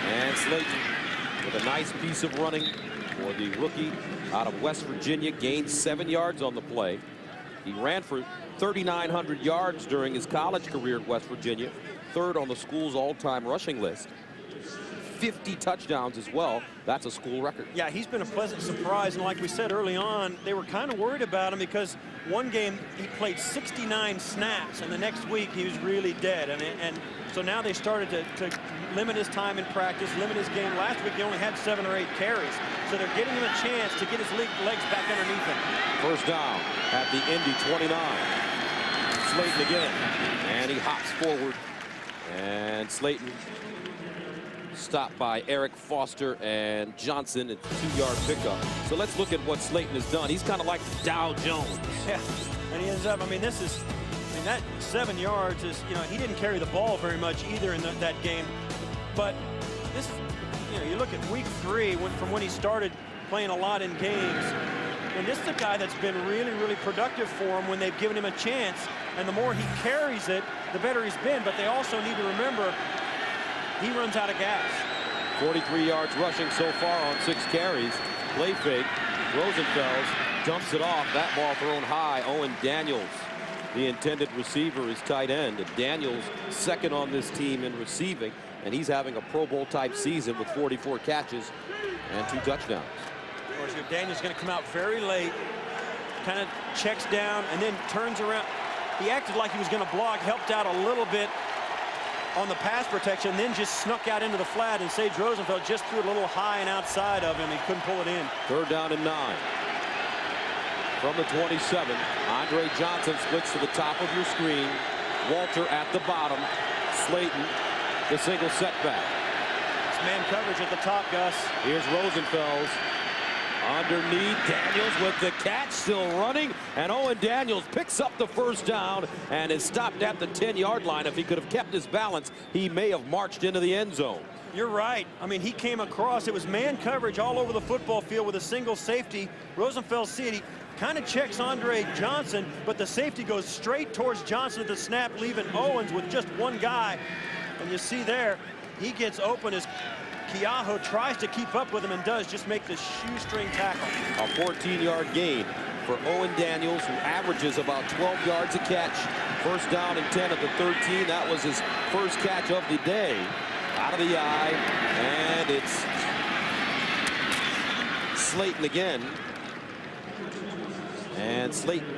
And Slayton with a nice piece of running for the rookie out of West Virginia. Gained 7 yards on the play. He ran for 3,900 yards during his college career at West Virginia. Third on the school's all-time rushing list. 50 touchdowns as well. That's a school record. Yeah, he's been a pleasant surprise, and like we said early on, they were kind of worried about him because one game he played 69 snaps, and the next week he was really dead. And so now they started to limit his time in practice, limit his game. Last week he only had 7 or 8 carries, so they're getting him a chance to get his legs back underneath him. First down at the Indy 29. Slayton again, and he hops forward, and Slayton stopped by Eric Foster and Johnson. It's a 2-yard pickup. So let's look at what Slayton has done. He's kind of like Dow Jones. Yeah, and he ends up, that 7 yards is, he didn't carry the ball very much either in that game. But this is, you look at week 3 from when he started playing a lot in games. And this is a guy that's been really, really productive for him when they've given him a chance. And the more he carries it, the better he's been. But they also need to remember, he runs out of gas. 43 yards rushing so far on 6 carries. Play fake. Rosenfels dumps it off. That ball thrown high. Owen Daniels, the intended receiver, is tight end. Daniels second on this team in receiving, and he's having a Pro Bowl type season with 44 catches and 2 touchdowns. Of course, Daniels going to come out very late, kind of checks down, and then turns around. He acted like he was going to block, helped out a little bit on the pass protection, then just snuck out into the flat, and Sage Rosenfels just threw it a little high and outside of him. He couldn't pull it in. Third down and 9. From the 27, Andre Johnson splits to the top of your screen. Walter at the bottom. Slayton, the single setback. It's man coverage at the top, Gus. Here's Rosenfels. Underneath, Daniels with the catch, still running, and Owen Daniels picks up the first down and is stopped at the 10-yard line. If he could have kept his balance, he may have marched into the end zone. You're right. He came across. It was man coverage all over the football field with a single safety. Rosenfels see it. He kind of checks Andre Johnson, but the safety goes straight towards Johnson at the snap, leaving Owens with just one guy. And you see there, he gets open as Keaho tries to keep up with him and does just make the shoestring tackle. A 14-yard gain for Owen Daniels, who averages about 12 yards a catch. First down and 10 at the 13. That was his first catch of the day. Out of the eye, and it's Slayton again. And Slayton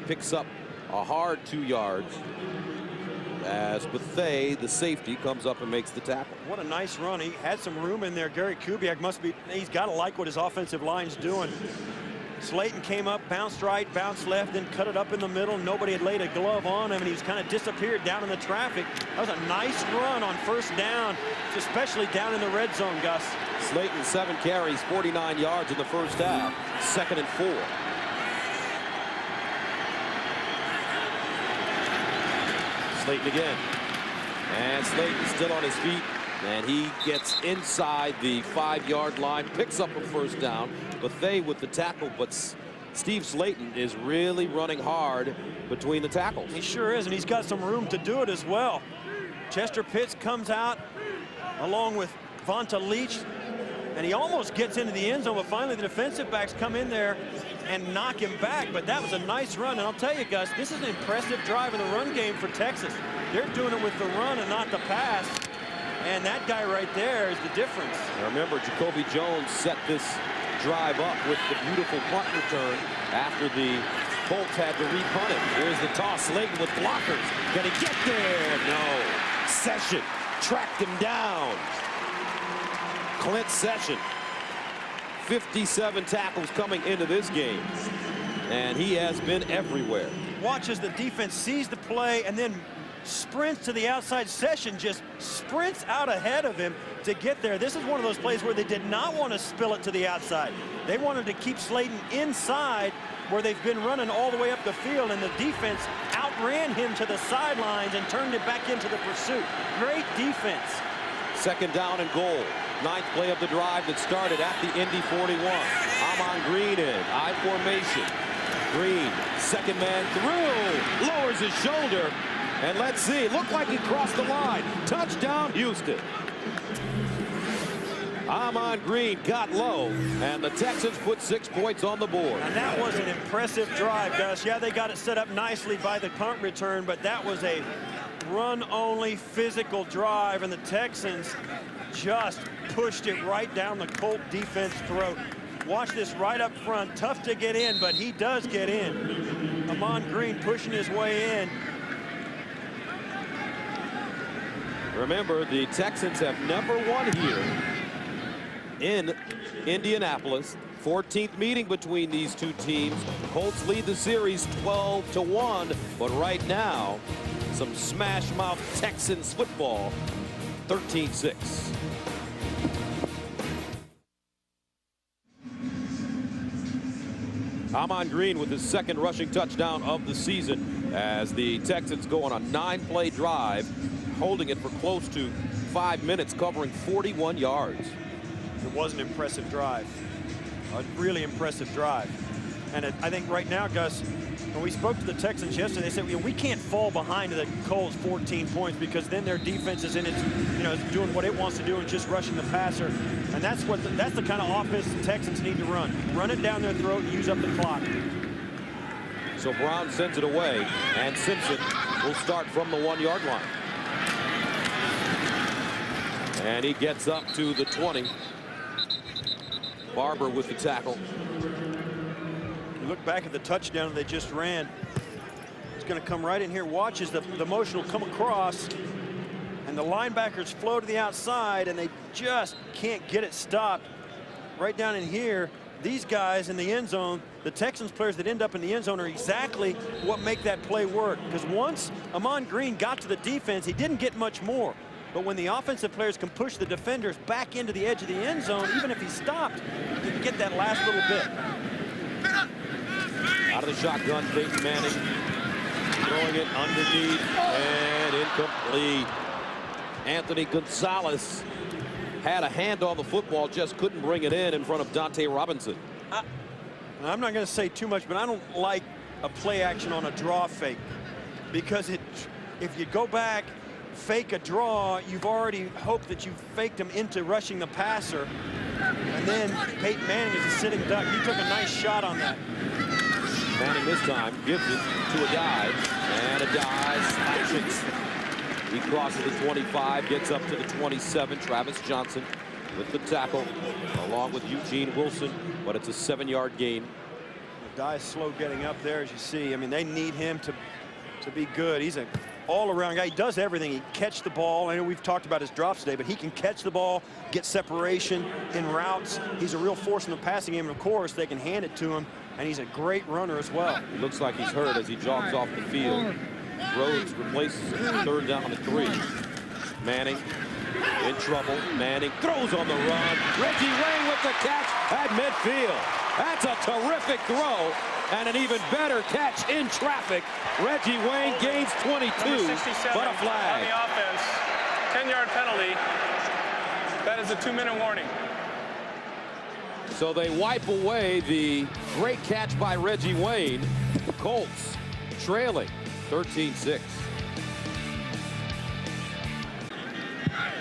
picks up a hard 2 yards as Bethea, the safety, comes up and makes the tackle. What a nice run. He had some room in there. Gary Kubiak he's got to like what his offensive line's doing. Slayton came up, bounced right, bounced left, then cut it up in the middle. Nobody had laid a glove on him, and he's kind of disappeared down in the traffic. That was a nice run on first down, especially down in the red zone, Gus. Slayton, 7 carries, 49 yards in the first half. 2nd and 4. Slayton again. And Slayton still on his feet, and he gets inside the 5-yard line, picks up a first down. Bethea with the tackle, but Steve Slayton is really running hard between the tackles. He sure is, and he's got some room to do it as well. Chester Pitts comes out along with Vonta Leach, and he almost gets into the end zone, but finally the defensive backs come in there and knock him back. But that was a nice run, and I'll tell you, Gus, this is an impressive drive in the run game for Texas. They're doing it with the run and not the pass, and that guy right there is the difference. Now remember, Jacoby Jones set this drive up with the beautiful punt return after the Colts had to repunt it. Here's the toss. Slayton with blockers. Can he get there? No. Session tracked him down. Clint Session 57 tackles coming into this game, and he has been everywhere. Watch as the defense sees the play and then sprints to the outside. Session just sprints out ahead of him to get there. This is one of those plays where they did not want to spill it to the outside. They wanted to keep Slayton inside where they've been running all the way up the field, and the defense outran him to the sidelines and turned it back into the pursuit. Great defense. Second down and goal. Ninth play of the drive that started at the Indy 41. Amon Green in, I formation. Green, second man through, lowers his shoulder, and let's see, looked like he crossed the line. Touchdown, Houston. Amon Green got low, and the Texans put 6 points on the board. And that was an impressive drive, Gus. Yeah, they got it set up nicely by the punt return, but that was a run-only physical drive, and the Texans just pushed it right down the Colt defense throat. Watch this right up front. Tough to get in, but he does get in. Amon Green pushing his way in. Remember, the Texans have never won here in Indianapolis. 14th meeting between these two teams. Colts lead the series 12-1, but right now, some smash mouth Texans football, 13-6. Amon Green with his second rushing touchdown of the season as the Texans go on a 9-play drive, holding it for close to 5 minutes, covering 41 yards. It was an impressive drive. A really impressive drive. And I think right now, Gus, when we spoke to the Texans yesterday, they said, we can't fall behind the Colts 14 points because then their defense is in its, doing what it wants to do and just rushing the passer. And that's the kind of offense the Texans need to run. Run it down their throat and use up the clock. So Brown sends it away, and Simpson will start from the 1-yard line. And he gets up to the 20. Barber with the tackle. You look back at the touchdown they just ran. It's going to come right in here. Watch as the motion will come across, and the linebackers flow to the outside, and they just can't get it stopped. Right down in here, these guys in the end zone, the Texans players that end up in the end zone are exactly what make that play work. Because once Amon Green got to the defense, he didn't get much more. But when the offensive players can push the defenders back into the edge of the end zone, even if he stopped, he can get that last little bit. Out of the shotgun, Peyton Manning throwing it underneath and incomplete. Anthony Gonzalez had a hand on the football, just couldn't bring it in front of Dante Robinson. I'm not going to say too much, but I don't like a play action on a draw fake, because if you go back, fake a draw, you've already hoped that you've faked him into rushing the passer, and then Peyton Manning is a sitting duck. He took a nice shot on that. Manning this time gives it to a dive, and a dive slashes. He crosses the 25, gets up to the 27. Travis Johnson with the tackle, along with Eugene Wilson, but it's a 7-yard gain. The dive slow getting up there, as you see. I mean, they need him to be good. He's an all-around guy. He does everything. He can catch the ball. I know we've talked about his drops today, but he can catch the ball, get separation in routes. He's a real force in the passing game, and of course, they can hand it to him, and he's a great runner as well. He looks like he's hurt as he jogs off the field. Rhodes replaces him. 3rd down and 3. Manning in trouble. Manning throws on the run. Reggie Wayne with the catch at midfield. That's a terrific throw and an even better catch in traffic. Reggie Wayne gains 22, but a flag. On the offense, 10-yard penalty. That is a 2-minute warning. So they wipe away the great catch by Reggie Wayne. The Colts trailing 13-6.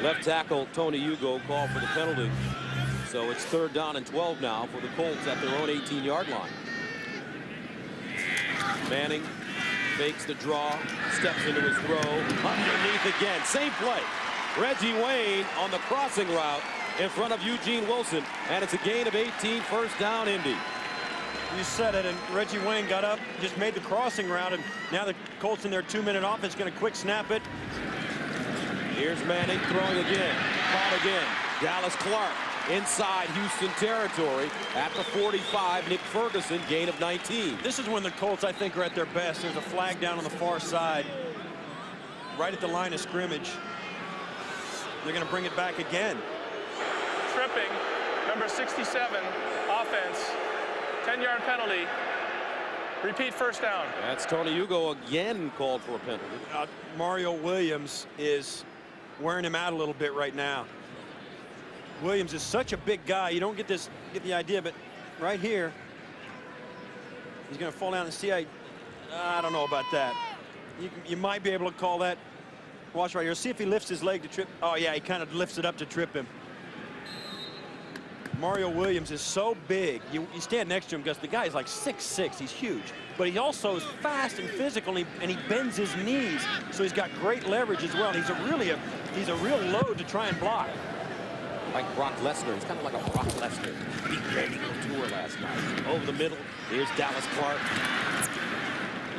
Left tackle Tony Hugo called for the penalty. So it's 3rd down and 12 now for the Colts at their own 18-yard line. Manning fakes the draw, steps into his throw, underneath again. Same play. Reggie Wayne on the crossing route in front of Eugene Wilson, and it's a gain of 18, 1st down Indy. You said it, and Reggie Wayne got up, just made the crossing route, and now the Colts in their 2-minute offense going to quick snap it. Here's Manning throwing again, caught again. Dallas Clark inside Houston territory at the 45. Nick Ferguson, gain of 19. This is when the Colts, I think, are at their best. There's a flag down on the far side, right at the line of scrimmage. They're going to bring it back again. Tripping, number 67, offense, 10-yard penalty. Repeat first down. That's Tony Hugo again called for a penalty. Mario Williams is wearing him out a little bit right now. Williams is such a big guy. You don't get the idea, but right here, he's going to fall down and see. I don't know about that. You might be able to call that. Watch right here. See if he lifts his leg to trip. Oh, yeah, he kind of lifts it up to trip him. Mario Williams is so big. You stand next to him, Gus. The guy is like 6'6". He's huge. But he also is fast and physical, and he bends his knees. So he's got great leverage as well. He's a real load to try and block. Like Brock Lesnar. He's kind of like a Brock Lesnar. He Randy Couture last night. Over the middle. Here's Dallas Clark.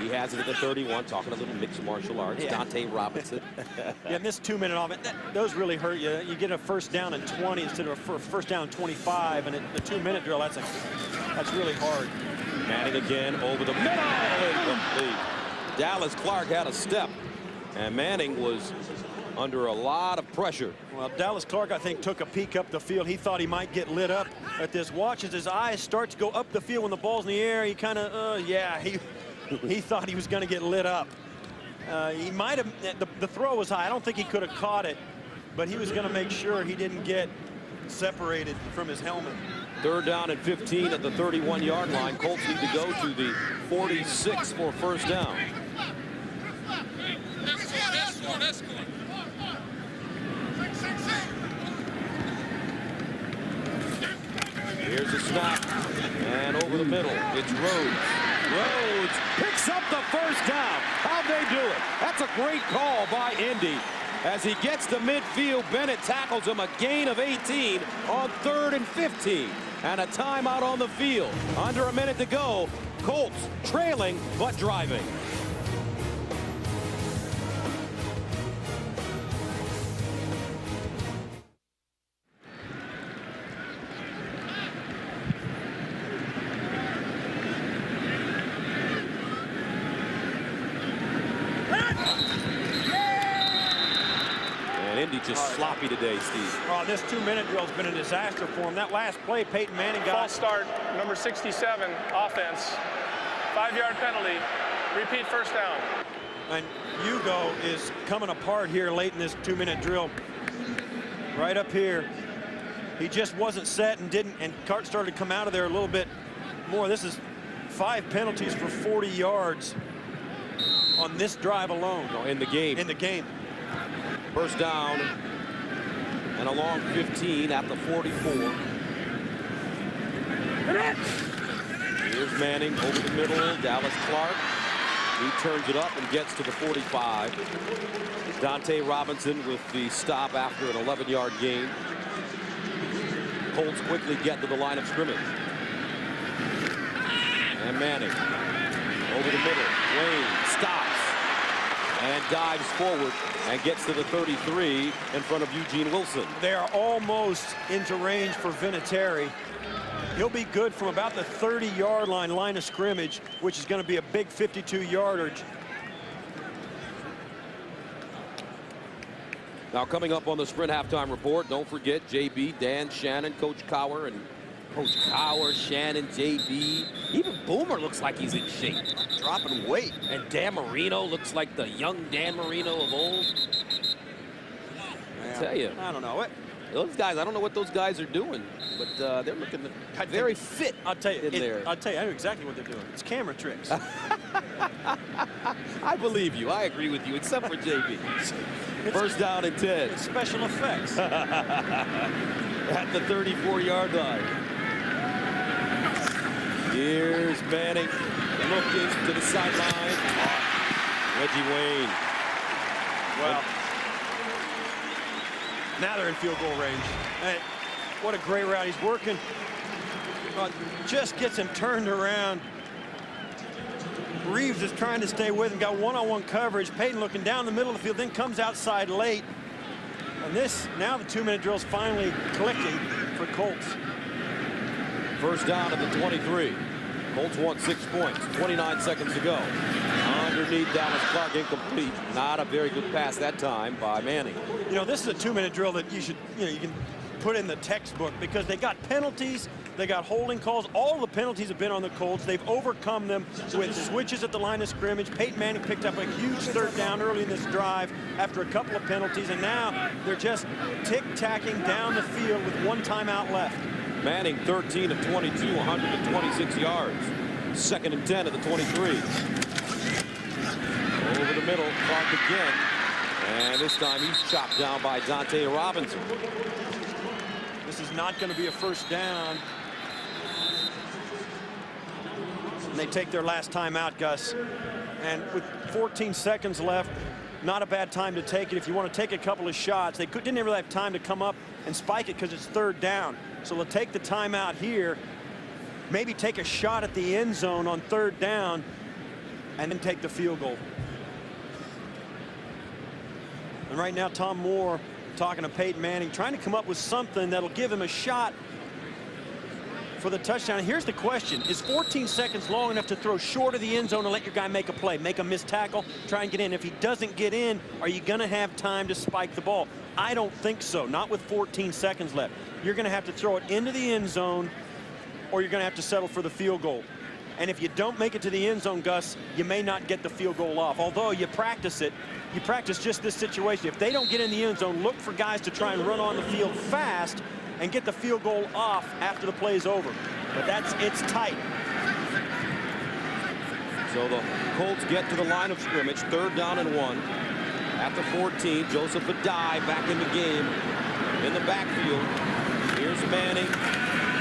He has it at the 31, talking a little mixed martial arts. Yeah. Dante Robinson. Yeah, and this 2-minute offense, those really hurt you. You get a first down in 20 instead of a first down in 25, and the 2-minute drill, that's really hard. Manning again over the middle. Incomplete. Dallas Clark had a step, and Manning was under a lot of pressure. Well, Dallas Clark, I think, took a peek up the field. He thought he might get lit up at this. Watch as his eyes start to go up the field when the ball's in the air. He kind of, he thought he was going to get lit up. He might have, the throw was high. I don't think he could have caught it, but he was going to make sure he didn't get separated from his helmet. 3rd down and 15 at the 31-yard line. Colts need to go to the 46 for first down. Here's a snap, and over the middle, it's Rhodes. Rhodes picks up the first down. How'd they do it? That's a great call by Indy. As he gets to midfield, Bennett tackles him, a gain of 18 on 3rd and 15. And a timeout on the field. Under a minute to go. Colts trailing, but driving. Indy just sloppy today, Steve. Oh, this 2-minute drill has been a disaster for him. That last play, Peyton Manning got. False start, number 67, offense, 5-yard penalty. Repeat first down. And Hugo is coming apart here late in this 2-minute drill. Right up here. He just wasn't set and Cart started to come out of there a little bit more. This is 5 penalties for 40 yards on this drive alone. No, in the game. In the game. First down and a long 15 at the 44. Here's Manning over the middle. Dallas Clark. He turns it up and gets to the 45. Dante Robinson with the stop after an 11-yard gain. Colts quickly get to the line of scrimmage. And Manning over the middle. Wayne stops and dives forward and gets to the 33 in front of Eugene Wilson. They are almost into range for Vinatieri. He'll be good from about the 30-yard line of scrimmage, which is going to be a big 52-yarder. Now coming up on the Sprint halftime report, don't forget JB, Dan, Shannon, Coach Cower, and Coach Cower, Shannon, JB. Even Boomer looks like he's in shape. Dropping weight. And Dan Marino looks like the young Dan Marino of old. I tell you. I don't know it. Those guys, I don't know what those guys are doing, but they're looking very fit. I'll tell you, there. I'll tell you, I know exactly what they're doing. It's camera tricks. I believe you. I agree with you, except for JB. First down and 10. It's special effects. At the 34-yard line. Here's Manning looking to the sideline. Reggie Wayne. Well, now they're in field goal range. And what a great route. He's working. Just gets him turned around. Reeves is trying to stay with him. Got one-on-one coverage. Peyton looking down the middle of the field, then comes outside late. And this, now the 2-minute drill's finally clicking. for Colts. First down at the 23. Colts want 6 points. 29 seconds to go. Underneath, Dallas Clark, incomplete. Not a very good pass that time by Manning. You know, this is a 2-minute drill that you should, you can put in the textbook, because they got penalties, they got holding calls. All the penalties have been on the Colts. They've overcome them with switches at the line of scrimmage. Peyton Manning picked up a huge third down early in this drive after a couple of penalties, and now they're just tick-tacking down the field with 1 timeout left. Manning 13 of 22, 126 yards. 2nd and 10 at the 23. Over the middle, Clark again. And this time he's chopped down by Dante Robinson. This is not going to be a first down. And they take their last timeout, Gus. And with 14 seconds left, not a bad time to take it. If you want to take a couple of shots, they didn't really have time to come up and spike it because it's 3rd down. So they'll take the timeout here, maybe take a shot at the end zone on 3rd down, and then take the field goal. And right now, Tom Moore talking to Peyton Manning, trying to come up with something that'll give him a shot for the touchdown. Here's the question: is 14 seconds long enough to throw short of the end zone and let your guy make a play, make a missed tackle, try and get in? If he doesn't get in, are you going to have time to spike the ball? I don't think so, not with 14 seconds left. You're going to have to throw it into the end zone, or you're going to have to settle for the field goal. And if you don't make it to the end zone, Gus, you may not get the field goal off. Although you practice it, you practice just this situation. If they don't get in the end zone, look for guys to try and run on the field fast and get the field goal off after the play is over. But it's tight. So the Colts get to the line of scrimmage, 3rd down and 1. At the 14, Joseph Adai back in the game in the backfield. Here's Manning,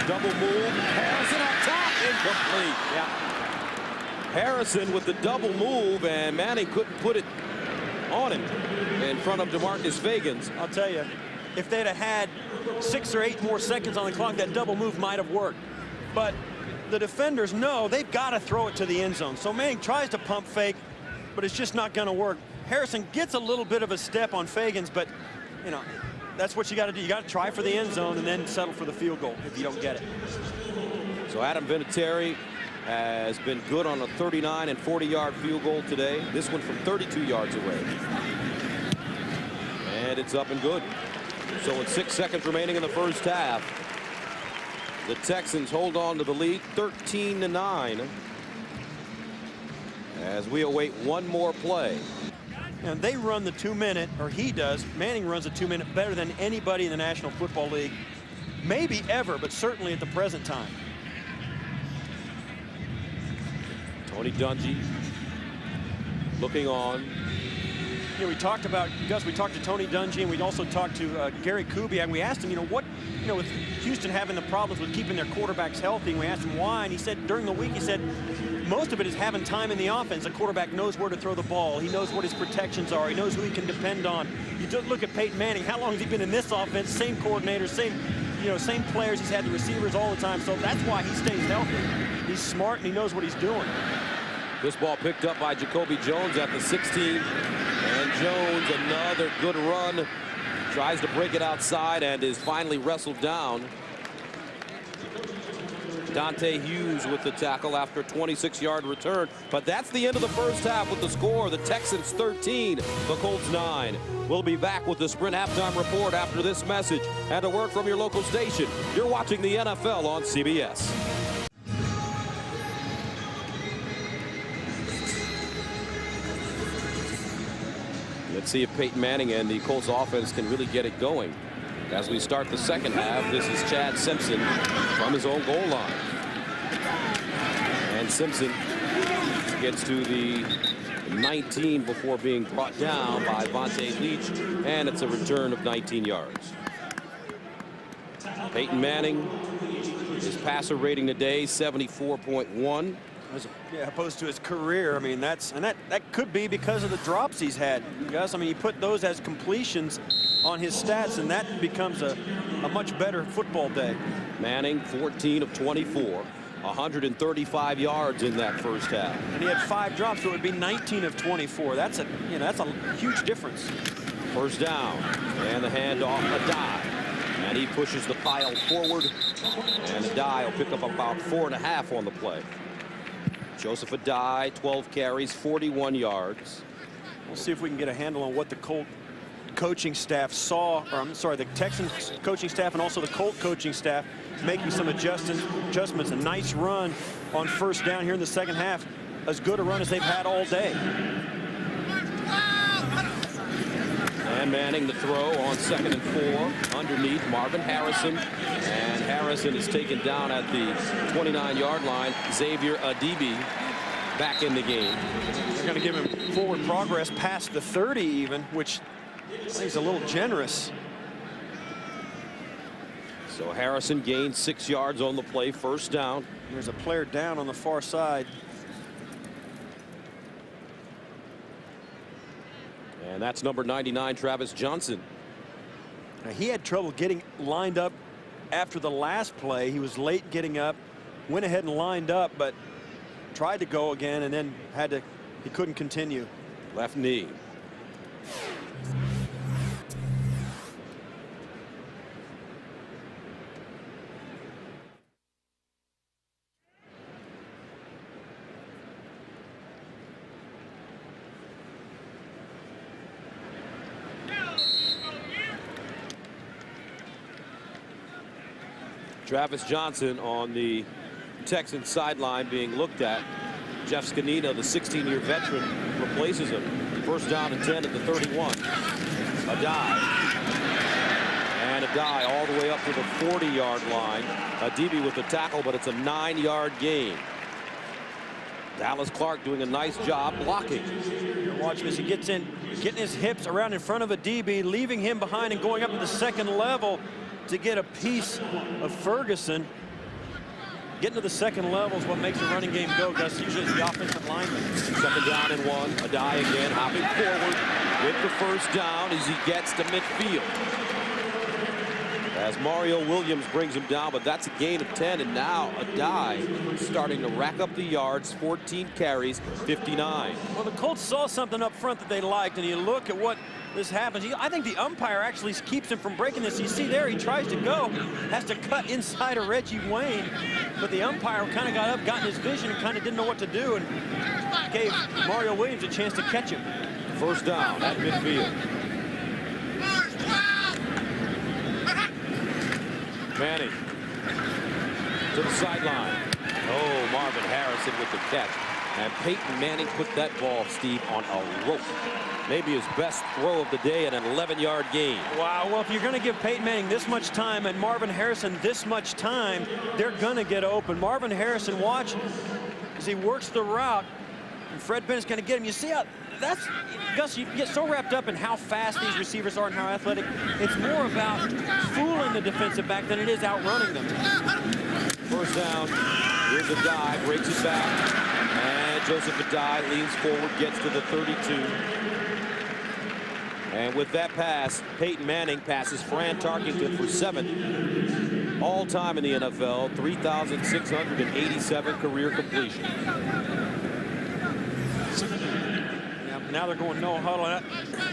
double move, Harrison on top, incomplete. Yeah. Harrison with the double move, and Manning couldn't put it on him in front of DeMarcus Fagans. I'll tell you, if they'd have had 6 or 8 more seconds on the clock, that double move might have worked. But the defenders know they've got to throw it to the end zone. So Manning tries to pump fake, but it's just not going to work. Harrison gets a little bit of a step on Fagans, but, you know, that's what you got to do. You got to try for the end zone and then settle for the field goal if you don't get it. So Adam Vinatieri has been good on a 39 and 40-yard field goal today. This one from 32 yards away. And it's up and good. So with 6 seconds remaining in the first half, the Texans hold on to the lead 13-9 as we await one more play. And they run the 2-minute, or he does. Manning runs a 2-minute better than anybody in the National Football League, maybe ever, but certainly at the present time. Tony Dungy looking on. You know, we talked about, Gus, we talked to Tony Dungy, and we also talked to Gary Kubiak, and we asked him, with Houston having the problems with keeping their quarterbacks healthy, and we asked him why, and he said during the week, he said, most of it is having time in the offense. The quarterback knows where to throw the ball. He knows what his protections are. He knows who he can depend on. You just look at Peyton Manning. How long has he been in this offense? Same coordinator, same players. He's had the receivers all the time. So that's why he stays healthy. He's smart and he knows what he's doing. This ball picked up by Jacoby Jones at the 16. And Jones, another good run. Tries to break it outside and is finally wrestled down. Dante Hughes with the tackle after a 26-yard return. But that's the end of the first half with the score. The Texans 13, the Colts 9. We'll be back with the Sprint halftime report after this message and a word from your local station. You're watching the NFL on CBS. Let's see if Peyton Manning and the Colts offense can really get it going. As we start the second half, this is Chad Simpson from his own goal line. And Simpson gets to the 19 before being brought down by Vontae Leach, and it's a return of 19 yards. Peyton Manning, his passer rating today, 74.1. As opposed to his career. I mean, that could be because of the drops he's had, Gus. I mean, you put those as completions on his stats, and that becomes a much better football day. Manning, 14 of 24, 135 yards in that first half. And he had 5 drops, so it would be 19 of 24. That's a huge difference. First down, and the handoff, a dive. And he pushes the pile forward. And Adai will pick up about 4.5 on the play. Joseph Adai, 12 carries, 41 yards. We'll see if we can get a handle on what the Colt coaching staff saw, or I'm sorry, the Texans coaching staff and also the Colt coaching staff making some adjustments. A nice run on first down here in the second half. As good a run as they've had all day. And Manning the throw on 2nd and 4 underneath Marvin Harrison. And Harrison is taken down at the 29-yard line. Xavier Adibi back in the game. They're going to give him forward progress past the 30 even, which I think is a little generous. So Harrison gained 6 yards on the play, first down. There's a player down on the far side. And that's number 99, Travis Johnson. Now, he had trouble getting lined up after the last play. He was late getting up, went ahead and lined up, but tried to go again and then he couldn't continue. Left knee. Travis Johnson on the Texans sideline being looked at. Jeff Scanino, the 16-year veteran, replaces him. First down and 10 at the 31. Adai. And Adai all the way up to the 40-yard line. Adibi with the tackle, but it's a 9-yard gain. Dallas Clark doing a nice job blocking. Watch him as he gets in, getting his hips around in front of Adibi, leaving him behind and going up to the second level to get a piece of Ferguson. Getting to the second level is what makes the running game go, Gus. Usually it's the offensive lineman. 2nd down and 1. Adai again hopping forward with the first down as he gets to midfield. As Mario Williams brings him down, but that's a gain of 10, and now Adai starting to rack up the yards. 14 carries, 59. Well, the Colts saw something up front that they liked, and you look at what this happens. I think the umpire actually keeps him from breaking this. You see there, he tries to go, has to cut inside of Reggie Wayne, but the umpire kind of got up, got in his vision, and kind of didn't know what to do, and gave Mario Williams a chance to catch him. First down at midfield. Manning to the sideline. Oh, Marvin Harrison with the catch. And Peyton Manning put that ball, Steve, on a rope. Maybe his best throw of the day at an 11-yard gain. Wow, well, if you're going to give Peyton Manning this much time and Marvin Harrison this much time, they're going to get open. Marvin Harrison, watch as he works the route, and Fred Bennett's going to get him. You see how that's, Gus, you get so wrapped up in how fast these receivers are and how athletic. It's more about fooling the defensive back than it is outrunning them. First down. Here's a dive, breaks it back. And Joseph Adai leans forward, gets to the 32. And with that pass, Peyton Manning passes Fran Tarkington for 7. All-time in the NFL, 3,687 career completion. Now they're going no huddle.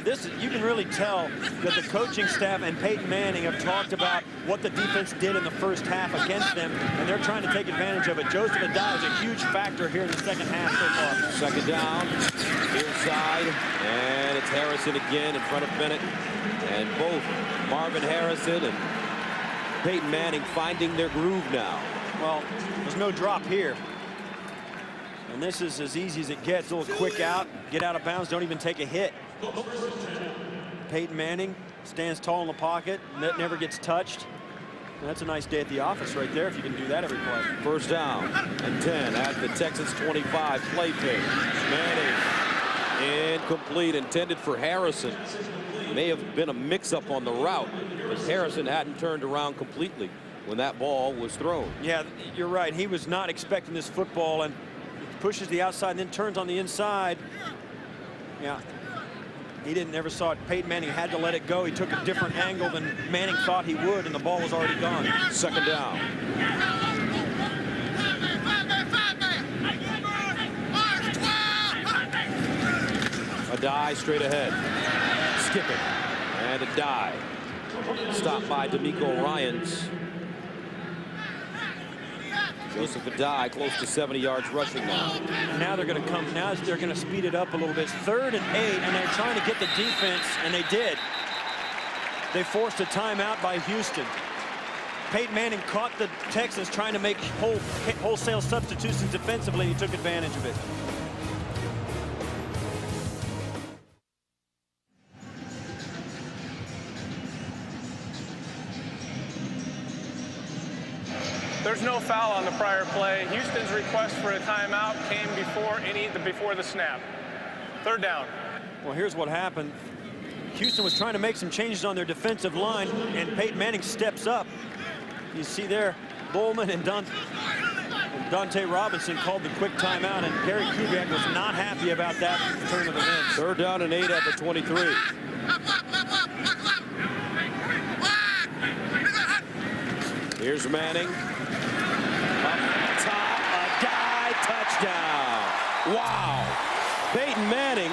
This, you can really tell that the coaching staff and Peyton Manning have talked about what the defense did in the first half against them, and they're trying to take advantage of it. Joseph Adai is a huge factor here in the second half so far. Second down, near side, and it's Harrison again in front of Bennett. And both Marvin Harrison and Peyton Manning finding their groove now. Well, there's no drop here. And this is as easy as it gets. A little quick out, get out of bounds, don't even take a hit. Peyton Manning stands tall in the pocket, never gets touched. And that's a nice day at the office right there if you can do that every play. First down and 10 at the Texans 25. Play fake. Manning incomplete, intended for Harrison. May have been a mix-up on the route, but Harrison hadn't turned around completely when that ball was thrown. Yeah, you're right. He was not expecting this football, and pushes the outside and then turns on the inside. Yeah, he never saw it. Peyton Manning had to let it go. He took a different angle than Manning thought he would, and the ball was already gone. Second down. Adai straight ahead. Skipping. And Adai Stopped by D'Amico Ryans. Joseph Adai close to 70 yards rushing now. Now they're going to come. Now they're going to speed it up a little bit. 3rd and 8, and they're trying to get the defense, and they did. They forced a timeout by Houston. Peyton Manning caught the Texans trying to make wholesale substitutions defensively, and he took advantage of it. There's no foul on the prior play. Houston's request for a timeout came before the snap. 3rd down. Well, here's what happened. Houston was trying to make some changes on their defensive line, and Peyton Manning steps up. You see there, Bowman and Dante Robinson called the quick timeout, and Gary Kubiak was not happy about that turn of events. 3rd down and 8 at the 23. Here's Manning. Up top, a dive touchdown. Wow. Peyton Manning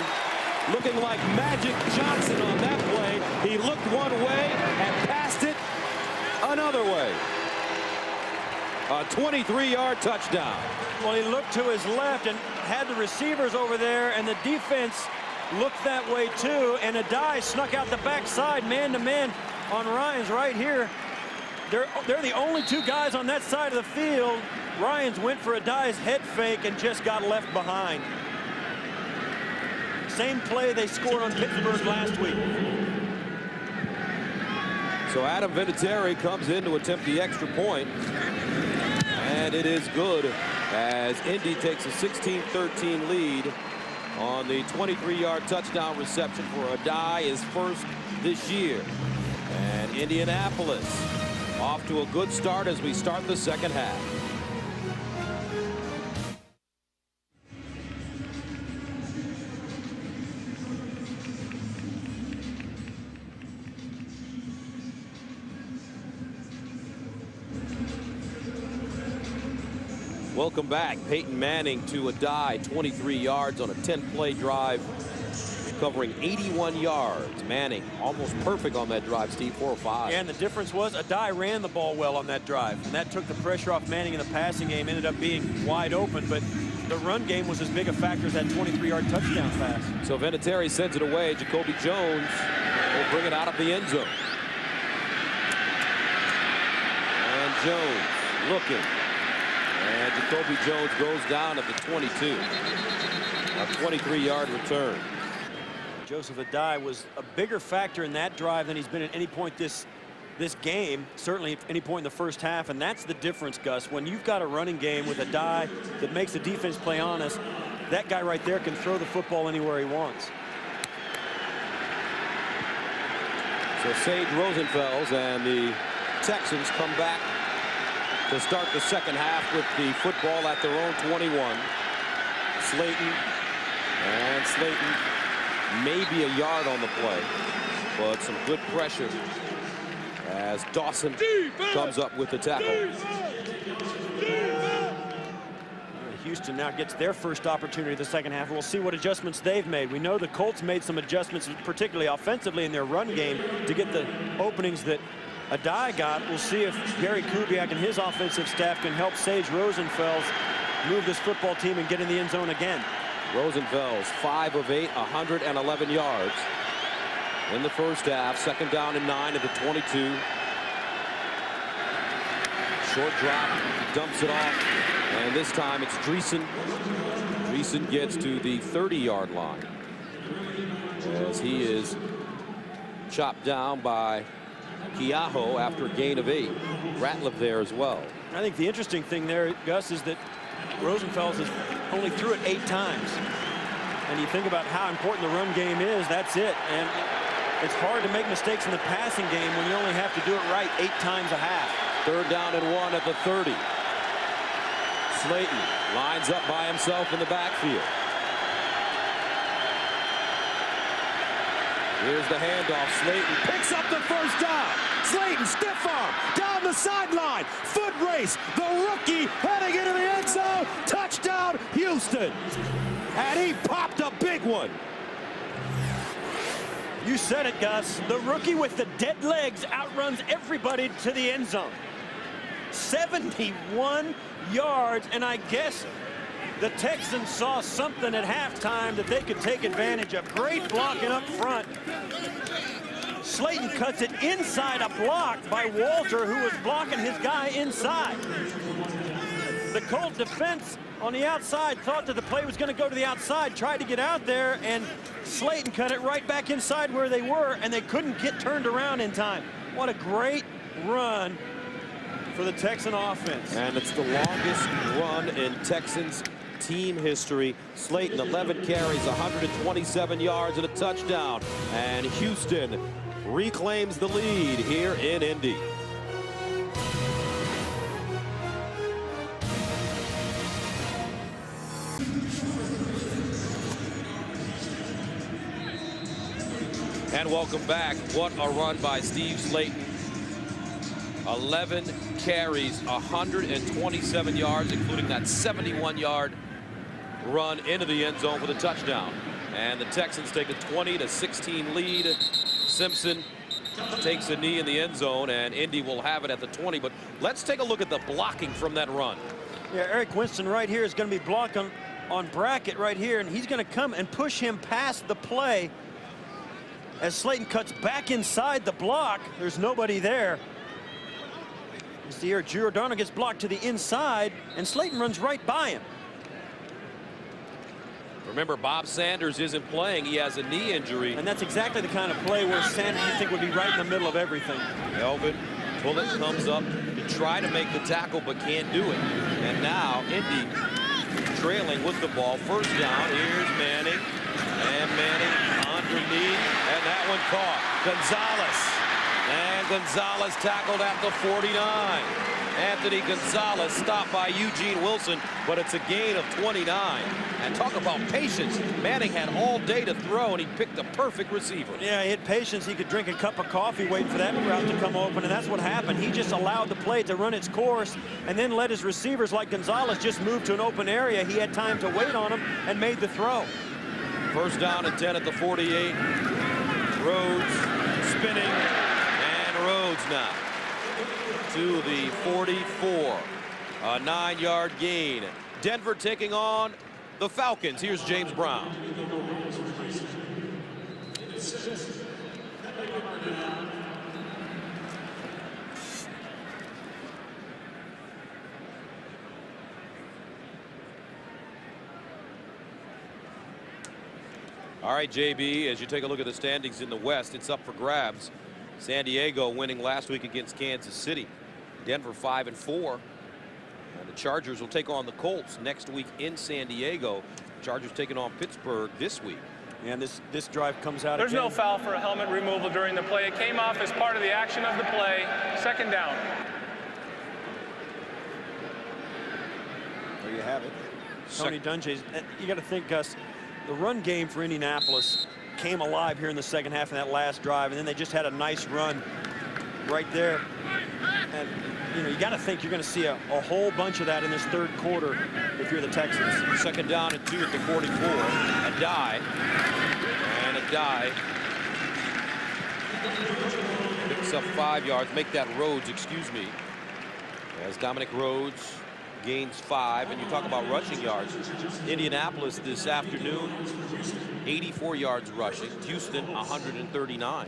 looking like Magic Johnson on that play. He looked one way and passed it another way. A 23-yard touchdown. Well, he looked to his left and had the receivers over there, and the defense looked that way too, and Adai snuck out the backside man-to-man on Ryans right here. They're the only 2 guys on that side of the field. Ryans went for Adai's head fake and just got left behind. Same play they scored on Pittsburgh last week. So Adam Vinatieri comes in to attempt the extra point. And it is good as Indy takes a 16-13 lead on the 23-yard touchdown reception for Adai, his first this year. And Indianapolis off to a good start as we start the second half. Welcome back. Peyton Manning to Adai, 23 yards on a 10-play drive, covering 81 yards. Manning almost perfect on that drive, Steve, 4 or 5. And the difference was Adai ran the ball well on that drive, and that took the pressure off Manning in the passing game. Ended up being wide open, but the run game was as big a factor as that 23-yard touchdown pass. So Vinatieri sends it away. Jacoby Jones will bring it out of the end zone. And Jones looking. And Jacoby Jones goes down at the 22. A 23-yard return. Joseph Adai was a bigger factor in that drive than he's been at any point this game, certainly at any point in the first half, and that's the difference, Gus. When you've got a running game with Adai that makes the defense play honest, that guy right there can throw the football anywhere he wants. So Sage Rosenfels and the Texans come back to start the second half with the football at their own 21. Slayton, and Slayton maybe a yard on the play, but some good pressure as Dawson comes up with the tackle. Houston now gets their first opportunity the second half. We'll see what adjustments they've made. We know the Colts made some adjustments, particularly offensively in their run game, to get the openings that Adai got. We'll see if Gary Kubiak and his offensive staff can help Sage Rosenfels move this football team and get in the end zone again. Rosenfels 5 of 8, 111 yards in the first half. 2nd down and 9 at the 22. Short drop, dumps it off, and this time it's Dreesen. Dreesen gets to the 30-yard line as he is chopped down by Keaho after a gain of 8. Ratliff there as well. I think the interesting thing there, Gus, is that Rosenfels has only threw it 8 times. And you think about how important the run game is, that's it. And it's hard to make mistakes in the passing game when you only have to do it right 8 times a half. 3rd down and 1 at the 30. Slayton lines up by himself in the backfield. Here's the handoff. Slayton picks up the first down. Slayton, stiff arm, down the sideline. Foot race. The rookie heading into the end zone. Touchdown, Houston. And he popped a big one. You said it, Gus. The rookie with the dead legs outruns everybody to the end zone. 71 yards, and I guess the Texans saw something at halftime that they could take advantage of. Great blocking up front. Slayton cuts it inside a block by Walter, who was blocking his guy inside. The Colt defense on the outside thought that the play was going to go to the outside, tried to get out there, and Slayton cut it right back inside where they were, and they couldn't get turned around in time. What a great run for the Texan offense. And it's the longest run in Texans team history. Slayton, 11 carries, 127 yards and a touchdown. And Houston reclaims the lead here in Indy. And welcome back. What a run by Steve Slayton. 11 carries, 127 yards, including that 71-yard run into the end zone for the touchdown. And the Texans take a 20-16 lead. Simpson takes a knee in the end zone, and Indy will have it at the 20. But let's take a look at the blocking from that run. Yeah, Eric Winston right here is going to be blocking on Brackett right here, and he's going to come and push him past the play. As Slayton cuts back inside the block, there's nobody there. You see here, Giordano gets blocked to the inside, and Slayton runs right by him. Remember, Bob Sanders isn't playing. He has a knee injury. And that's exactly the kind of play where Sanders, you think, would be right in the middle of everything. Elvin Bullet comes up to try to make the tackle, but can't do it. And now Indy trailing with the ball. First down. Here's Manning. And Manning underneath. And that one caught. Gonzalez. And Gonzalez tackled at the 49. Anthony Gonzalez stopped by Eugene Wilson, but it's a gain of 29. And talk about patience. Manning had all day to throw, and he picked the perfect receiver. Yeah, he had patience. He could drink a cup of coffee waiting for that route to come open, and that's what happened. He just allowed the play to run its course and then let his receivers like Gonzalez just move to an open area. He had time to wait on him and made the throw. First down and 10 at the 48. Rhodes spinning, and Rhodes now to the 44. A 9-yard gain. Denver taking on the Falcons. Here's James Brown. All right, JB, as you take a look at the standings in the West, it's up for grabs. San Diego winning last week against Kansas City. Denver 5-4. And the Chargers will take on the Colts next week in San Diego. Chargers taking on Pittsburgh this week. And this drive comes out There's again. no foul for a helmet removal during the play. It came off as part of the action of the play. Second down. There you have it. Tony Dungy's. You got to think, Gus, the run game for Indianapolis came alive here in the second half in that last drive, and then they just had a nice run right there. And you know, you got to think you're going to see a whole bunch of that in this third quarter if you're the Texans. Second down and 2 at the 44. A die. And a die. Picks up 5 yards. Make that Rhodes, excuse me. As Dominic Rhodes gains 5. And you talk about rushing yards. Indianapolis this afternoon, 84 yards rushing. Houston, 139.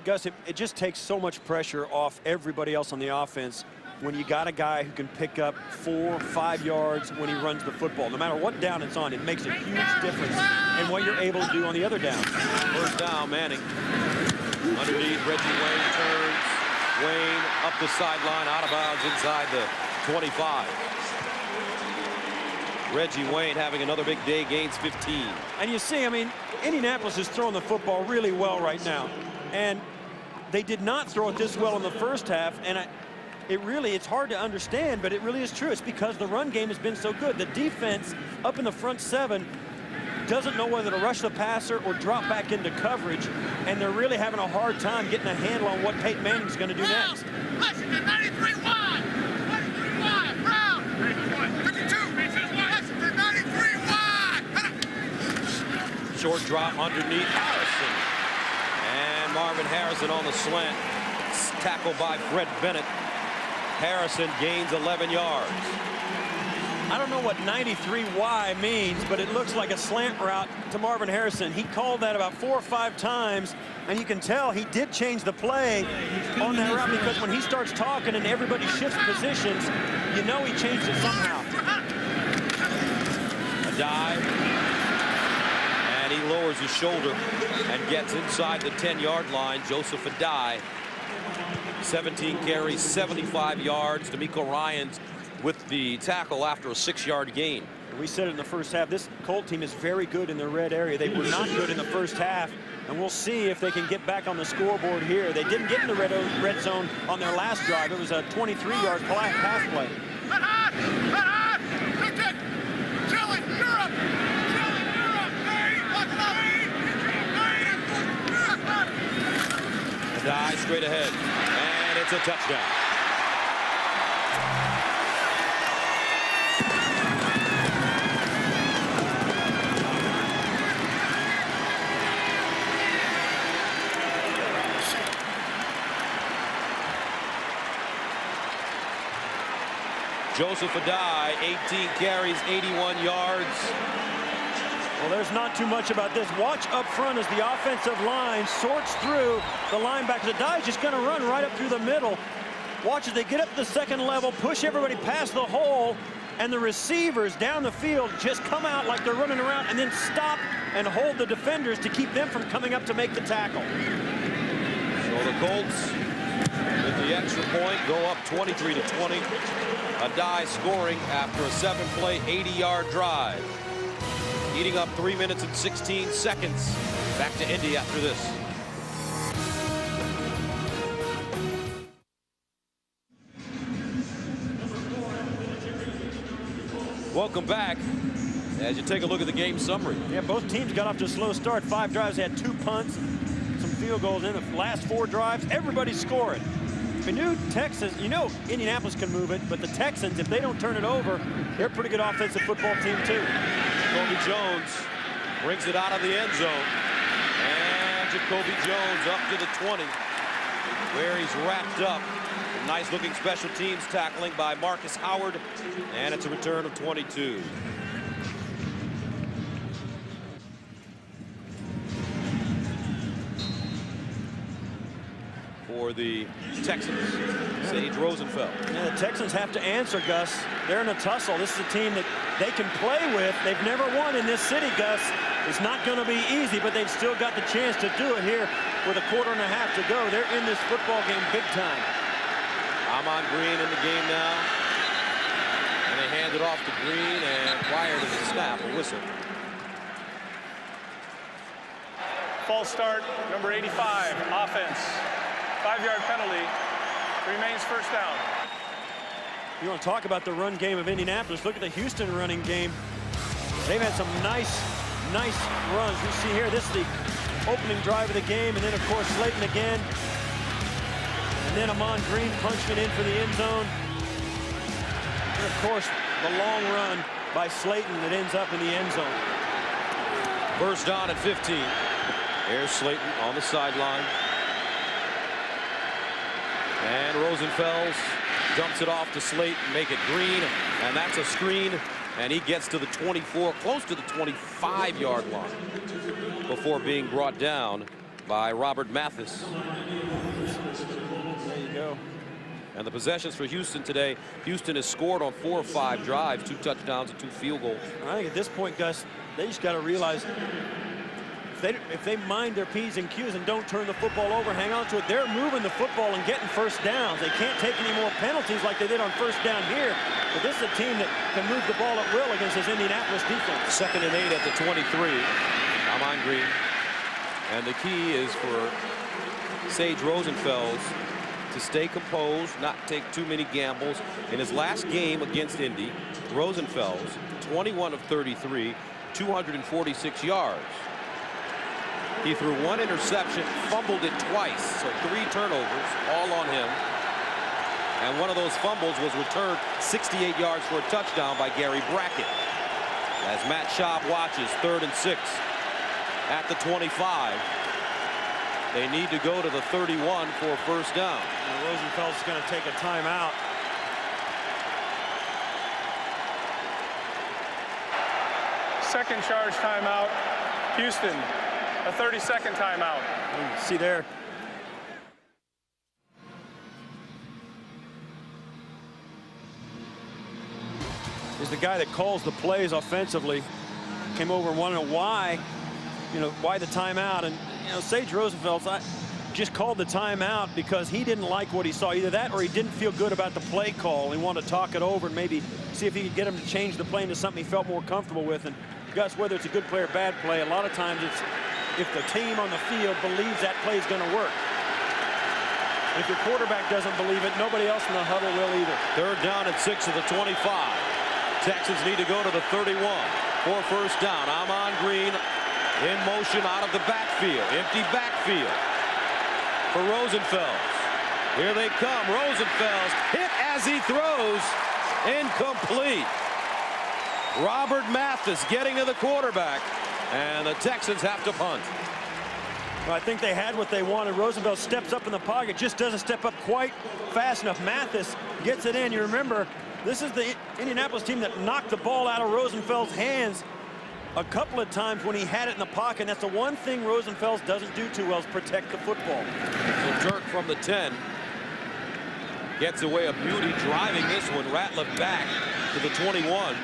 Gus, it just takes so much pressure off everybody else on the offense when you got a guy who can pick up 4 or 5 yards when he runs the football. No matter what down it's on, it makes a huge difference in what you're able to do on the other down. First down, Manning. Underneath, Reggie Wayne turns. Wayne up the sideline, out of bounds inside the 25. Reggie Wayne having another big day, gains 15. And you see, I mean, Indianapolis is throwing the football really well right now. And they did not throw it this well in the first half. And it's hard to understand, but it really is true. It's because the run game has been so good. The defense up in the front 7 doesn't know whether to rush the passer or drop back into coverage. And they're really having a hard time getting a handle on what Peyton Manning's going to do next. Lexington, 93 wide. 93 wide. Brown. 52. Lexington, 93 wide. Short drop underneath Harrison. And Marvin Harrison on the slant. Tackled by Fred Bennett. Harrison gains 11 yards. I don't know what 93Y means, but it looks like a slant route to Marvin Harrison. He called that about 4 or 5 times, and you can tell he did change the play on that route, because when he starts talking and everybody shifts positions, you know he changed it somehow. A dive, and he lowers his shoulder and gets inside the 10-yard line. Joseph Adai, 17 carries, 75 yards. D'Amico Ryans with the tackle after a 6-yard gain. We said it in the first half, this Colt team is very good in the red area. They were not good in the first half, and we'll see if they can get back on the scoreboard here. They didn't get in the red zone on their last drive. It was a 23-yard pass play. Adai straight ahead, and it's a touchdown. Joseph Adai, 18 carries, 81 yards. Well, there's not too much about this. Watch up front as the offensive line sorts through the linebackers. Adai's just going to run right up through the middle. Watch as they get up to the second level, push everybody past the hole, and the receivers down the field just come out like they're running around and then stop and hold the defenders to keep them from coming up to make the tackle. So the Colts, with the extra point, go up 23-20. Adai scoring after a 7-play, 80-yard drive. Eating up 3 minutes and 16 seconds. Back to Indy after this. Welcome back as you take a look at the game summary. Yeah, both teams got off to a slow start. 5 drives, they had 2 punts, some field goals in the last 4 drives. Everybody's scoring. We knew Texas, you know Indianapolis can move it, but the Texans, if they don't turn it over, they're a pretty good offensive football team too. Jacoby Jones brings it out of the end zone. And Jacoby Jones up to the 20, where he's wrapped up. Nice looking special teams tackling by Marcus Howard, and it's a return of 22. For the Texans, Sage Rosenfels. Yeah, the Texans have to answer, Gus. They're in a tussle. This is a team that they can play with. They've never won in this city, Gus. It's not going to be easy, but they've still got the chance to do it here with a 1.5 quarters to go. They're in this football game big time. Amon Green in the game now. And they hand it off to Green, and prior to the snap, a whistle. False start, number 85, offense. 5-yard penalty, remains first down. You want to talk about the run game of Indianapolis? Look at the Houston running game. They've had some nice runs. You see here, this is the opening drive of the game, and then of course Slayton again. And then Amon Green punching it in for the end zone. And of course, the long run by Slayton that ends up in the end zone. First down at 15. Here's Slayton on the sideline. And Rosenfels dumps it off to Slayton, make it Green, and that's a screen, and he gets to the 24, close to the 25-yard line before being brought down by Robert Mathis. There you go. And the possessions for Houston today, Houston has scored on 4 or 5 drives, 2 touchdowns and 2 field goals. I think at this point, Gus, they just got to realize if they mind their P's and Q's and don't turn the football over, hang on to it, they're moving the football and getting first downs. They can't take any more penalties like they did on first down here. But this is a team that can move the ball at will against this Indianapolis defense. 2nd and 8 at the 23. Amon Green. And the key is for Sage Rosenfels to stay composed, not take too many gambles. In his last game against Indy, Rosenfels, 21 of 33, 246 yards. He threw 1 interception, fumbled it twice, so 3 turnovers, all on him. And one of those fumbles was returned 68 yards for a touchdown by Gary Brackett. As Matt Schaub watches, 3rd and 6. at the 25. They need to go to the 31 for a first down. Rosenfels is going to take a timeout. Second charge timeout. Houston, a 30-second timeout. See there. Is the guy that calls the plays offensively. Came over and wanted to know why, why the timeout. And, Sage Rosenfels just called the timeout because he didn't like what he saw. Either that or he didn't feel good about the play call. He wanted to talk it over and maybe see if he could get him to change the play into something he felt more comfortable with. And Gus, whether it's a good play or bad play, a lot of times it's if the team on the field believes that play is going to work. If your quarterback doesn't believe it, nobody else in the huddle will either. Third down at 6 of the 25. Texans need to go to the 31 for first down. Amon Green in motion out of the backfield. Empty backfield for Rosenfels. Here they come. Rosenfels hit as he throws. Incomplete. Robert Mathis getting to the quarterback, and the Texans have to punt. Well, I think they had what they wanted. Rosenfels steps up in the pocket, just doesn't step up quite fast enough. Mathis gets it in. You remember, this is the Indianapolis team that knocked the ball out of Rosenfels' hands a couple of times when he had it in the pocket. And that's the one thing Rosenfels doesn't do too well is protect the football. So Turk from the 10 gets away a beauty driving this one. Ratliff back to the 21.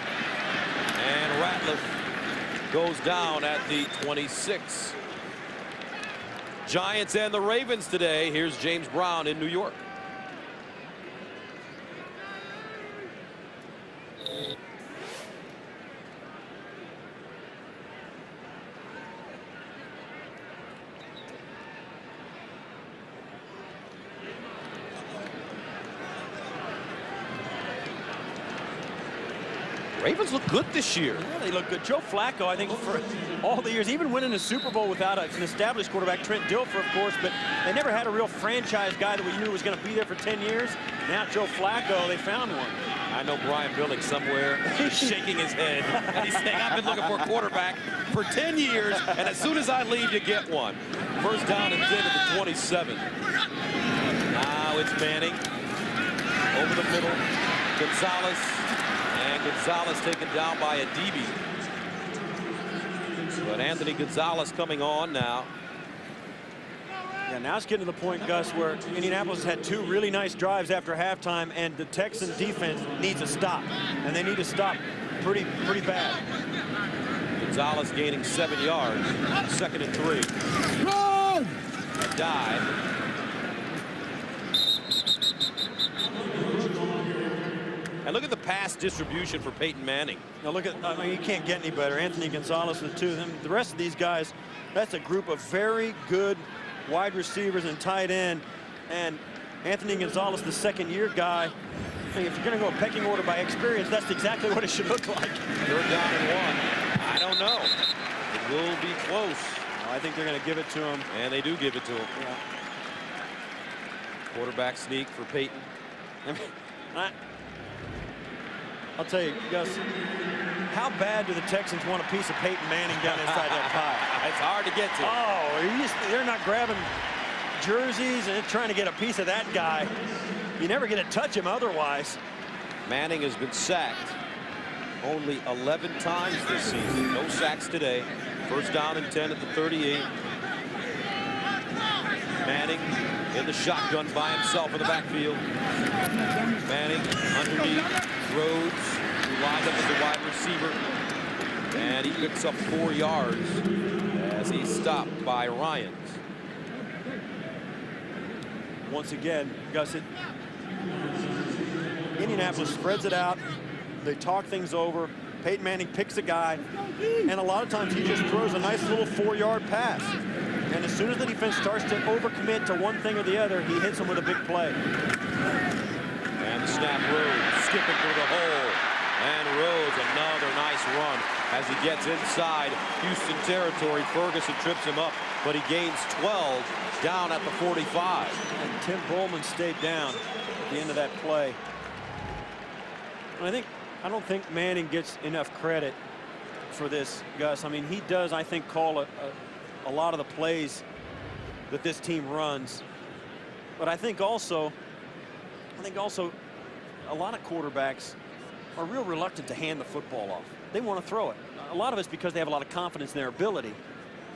And Ratliff goes down at the 26. Giants and the Ravens today. Here's James Brown in New York. Ravens look good this year. Yeah, they look good. Joe Flacco, I think, for all the years, even winning a Super Bowl without an established quarterback, Trent Dilfer, of course, but they never had a real franchise guy that we knew was going to be there for 10 years. Now Joe Flacco, they found one. I know Brian Billick somewhere. He's shaking his head. And he's saying, I've been looking for a quarterback for 10 years, and as soon as I leave, you get one. First down and 10 at the 27. Now it's Manning. Over the middle. Gonzalez. And Gonzalez taken down by a DB. But Anthony Gonzalez coming on now. Yeah, now it's getting to the point, Gus, where Indianapolis had two really nice drives after halftime, and the Texan defense needs a stop. And they need to stop pretty bad. Gonzalez gaining 7 yards. 2nd and 3. A dive. And look at the pass distribution for Peyton Manning. Now look at, I mean, you can't get any better. Anthony Gonzalez with two of them. The rest of these guys, that's a group of very good wide receivers and tight end. And Anthony Gonzalez, the second-year guy, I mean, if you're going to go a pecking order by experience, that's exactly what it should look like. 3rd down and 1. I don't know. It will be close. I think they're going to give it to him. And they do give it to him. Yeah. Quarterback sneak for Peyton. I mean, I'll tell you, Gus, how bad do the Texans want a piece of Peyton Manning down inside that pie? It's hard to get to. Oh, they're not grabbing jerseys and trying to get a piece of that guy. You never get to touch him otherwise. Manning has been sacked only 11 times this season. No sacks today. First down and 10 at the 38. Manning in the shotgun by himself in the backfield. Manning underneath Rhodes, who lines up as a wide receiver. And he picks up 4 yards as he's stopped by Ryans. Once again, Gus, Indianapolis spreads it out. They talk things over. Peyton Manning picks a guy, and a lot of times he just throws a nice little 4-yard pass. And as soon as the defense starts to overcommit to one thing or the other, he hits them with a big play. And the snap, Rhodes skipping through the hole. And Rhodes, another nice run as he gets inside Houston territory. Ferguson trips him up, but he gains 12 down at the 45. And Tim Bowman stayed down at the end of that play. And I don't think Manning gets enough credit for this, Gus. I mean, he does, I think, call a a lot of the plays that this team runs. But I think also a lot of quarterbacks are real reluctant to hand the football off. They want to throw it. A lot of it's because they have a lot of confidence in their ability,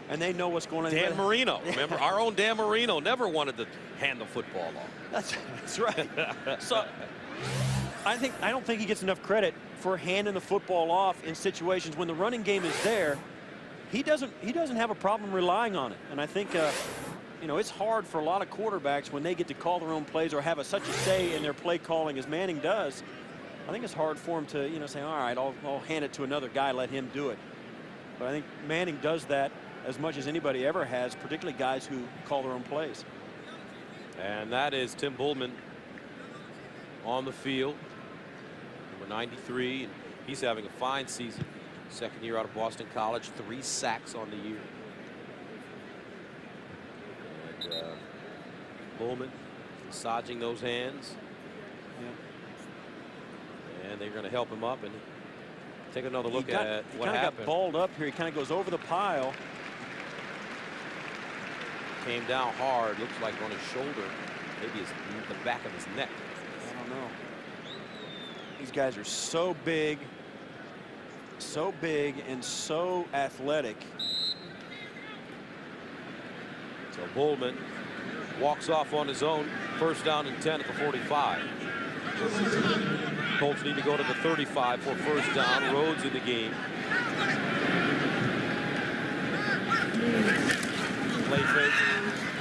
and they know what's going on. Dan Marino, remember, our own Dan Marino never wanted to hand the football off. That's right. So I don't think he gets enough credit for handing the football off in situations when the running game is there. He doesn't have a problem relying on it, and I think you know, it's hard for a lot of quarterbacks when they get to call their own plays or have such a say in their play calling as Manning does. I think it's hard for him to, you know, say, all right, I'll hand it to another guy, let him do it. But I think Manning does that as much as anybody ever has, particularly guys who call their own plays. And that is Tim Bullman on the field, number 93, and he's having a fine season. Second year out of Boston College, 3 sacks on the year. And Bullman massaging those hands. Yeah. And they're going to help him up and take another look at what happened. He kind of got balled up here. He kind of goes over the pile. Came down hard, looks like on his shoulder, maybe the back of his neck. I don't know. These guys are so big and so athletic. So Bullman walks off on his own. First down and 10 at the 45. Colts need to go to the 35 for first down. Rhodes in the game. Play fake.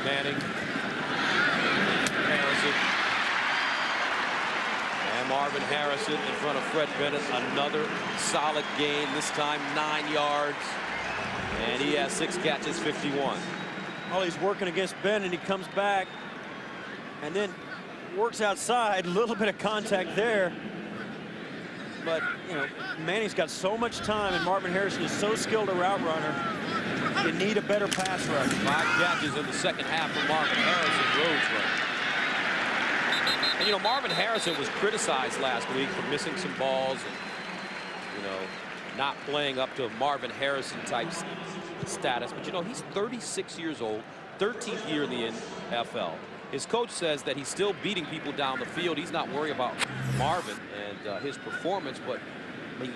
Manning. Harrison. And Marvin Harrison in front of Fred Bennett. Another solid gain. This time 9 yards. And he has 6 catches, 51. Well, he's working against Bennett. He comes back and then works outside. A little bit of contact there. But, you know, Manning's got so much time, and Marvin Harrison is so skilled a route runner. You need a better pass rush. 5 catches in the second half for Marvin Harrison. Rhodes run. And, you know, Marvin Harrison was criticized last week for missing some balls and, you know, not playing up to Marvin Harrison type status. But, you know, he's 36 years old, 13th year in the NFL. His coach says that he's still beating people down the field. He's not worried about Marvin and his performance, but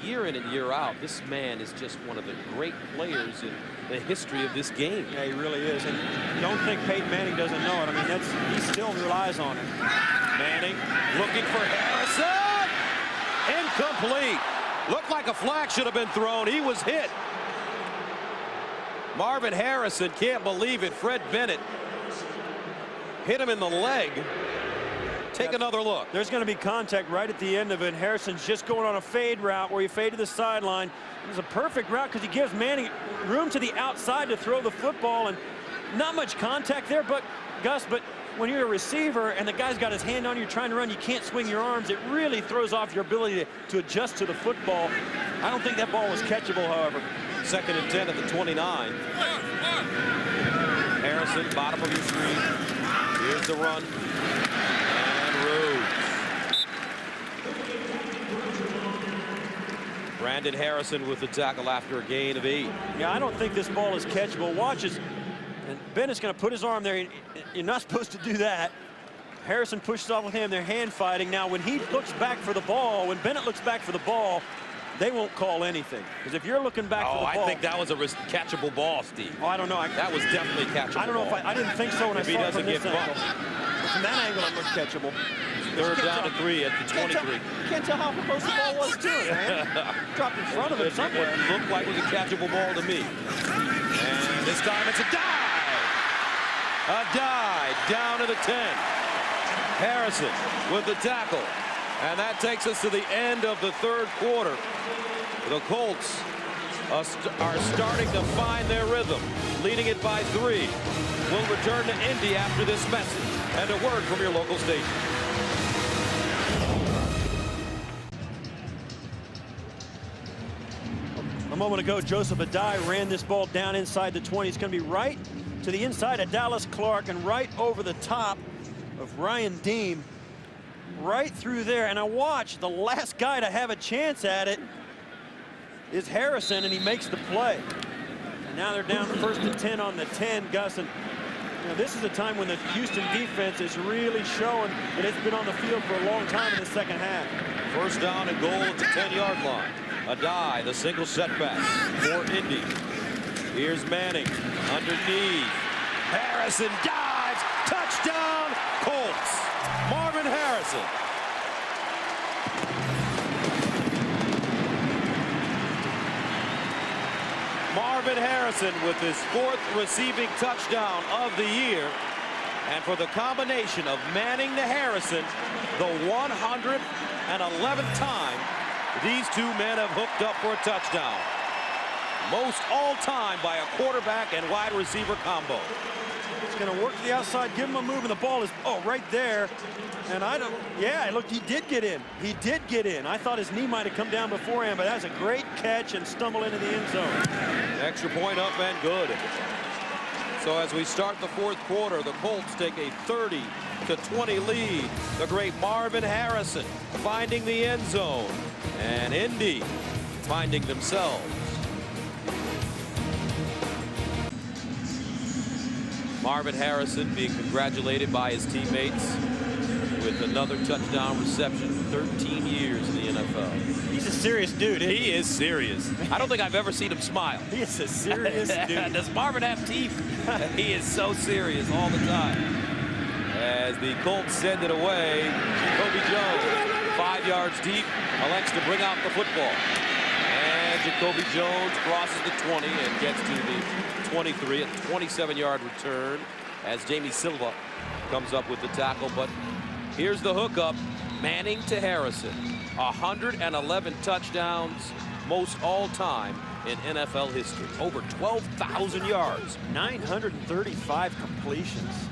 year in and year out, this man is just one of the great players in the history of this game. Yeah, he really is. And don't think Peyton Manning doesn't know it. I mean, he still relies on it. Manning looking for Harrison. Incomplete. Looked like a flag should have been thrown. He was hit. Marvin Harrison can't believe it. Fred Bennett hit him in the leg. Take another look. There's going to be contact right at the end of it. Harrison's just going on a fade route where he fade to the sideline. It was a perfect route because he gives Manning room to the outside to throw the football, and not much contact there. But Gus, when you're a receiver and the guy's got his hand on you trying to run, you can't swing your arms. It really throws off your ability to adjust to the football. I don't think that ball was catchable, however. Second and 10 at the 29. Harrison, bottom of your screen. Here's the run. And Rhodes. Brandon Harrison with the tackle after a gain of 8. Yeah, I don't think this ball is catchable. Watch as, and Bennett's going to put his arm there. You're not supposed to do that. Harrison pushes off with him. They're hand fighting. Now, when he looks back for the ball, when Bennett looks back for the ball, they won't call anything. Because if you're looking back for the ball. I think that was a catchable ball, Steve. Oh, I don't know. That was definitely catchable. I don't know if I didn't think so when I saw it from this angle. From that angle, it looks catchable. Third down to 3 at the 23. Can't tell how close the ball was to it, man. Dropped in front of it somewhere. It looked like it was a catchable ball to me. And this time it's a dive. A dive down to the 10. Harrison with the tackle. And that takes us to the end of the third quarter. The Colts are starting to find their rhythm, leading it by 3. We'll return to Indy after this message and a word from your local station. A moment ago, Joseph Adai ran this ball down inside the 20. It's going to be right to the inside of Dallas Clark and right over the top of Ryan Deem. Right through there, and I watch the last guy to have a chance at it is Harrison, and he makes the play. And now they're down 1st and 10 on the 10, Gus. And this is a time when the Houston defense is really showing that it's been on the field for a long time in the second half. First down and goal at the 10-yard line. A die, the single setback for Indy. Here's Manning underneath. Harrison dives. Touchdown, Colts. Marvin Harrison. Marvin Harrison with his 4th receiving touchdown of the year. And for the combination of Manning to Harrison, the 111th time these two men have hooked up for a touchdown. Most all time by a quarterback and wide receiver combo. He's going to work to the outside, give him a move, and the ball is, right there. And I don't, yeah, look, he did get in. He did get in. I thought his knee might have come down beforehand, but that's a great catch and stumble into the end zone. Extra point up and good. So as we start the 4th quarter, the Colts take a 30-20 lead. The great Marvin Harrison finding the end zone. And Indy finding themselves. Marvin Harrison being congratulated by his teammates with another touchdown reception. 13 years in the NFL. He's a serious dude. He is serious. I don't think I've ever seen him smile. He is a serious dude. Does Marvin have teeth? He is so serious all the time. As the Colts send it away, Jacoby Jones, 5 yards deep, elects to bring out the football. And Jacoby Jones crosses the 20 and gets to the 23, a 27-yard return as Jamie Silva comes up with the tackle. But here's the hookup. Manning to Harrison. 111 touchdowns, most all time in NFL history. Over 12,000 yards. 935 completions.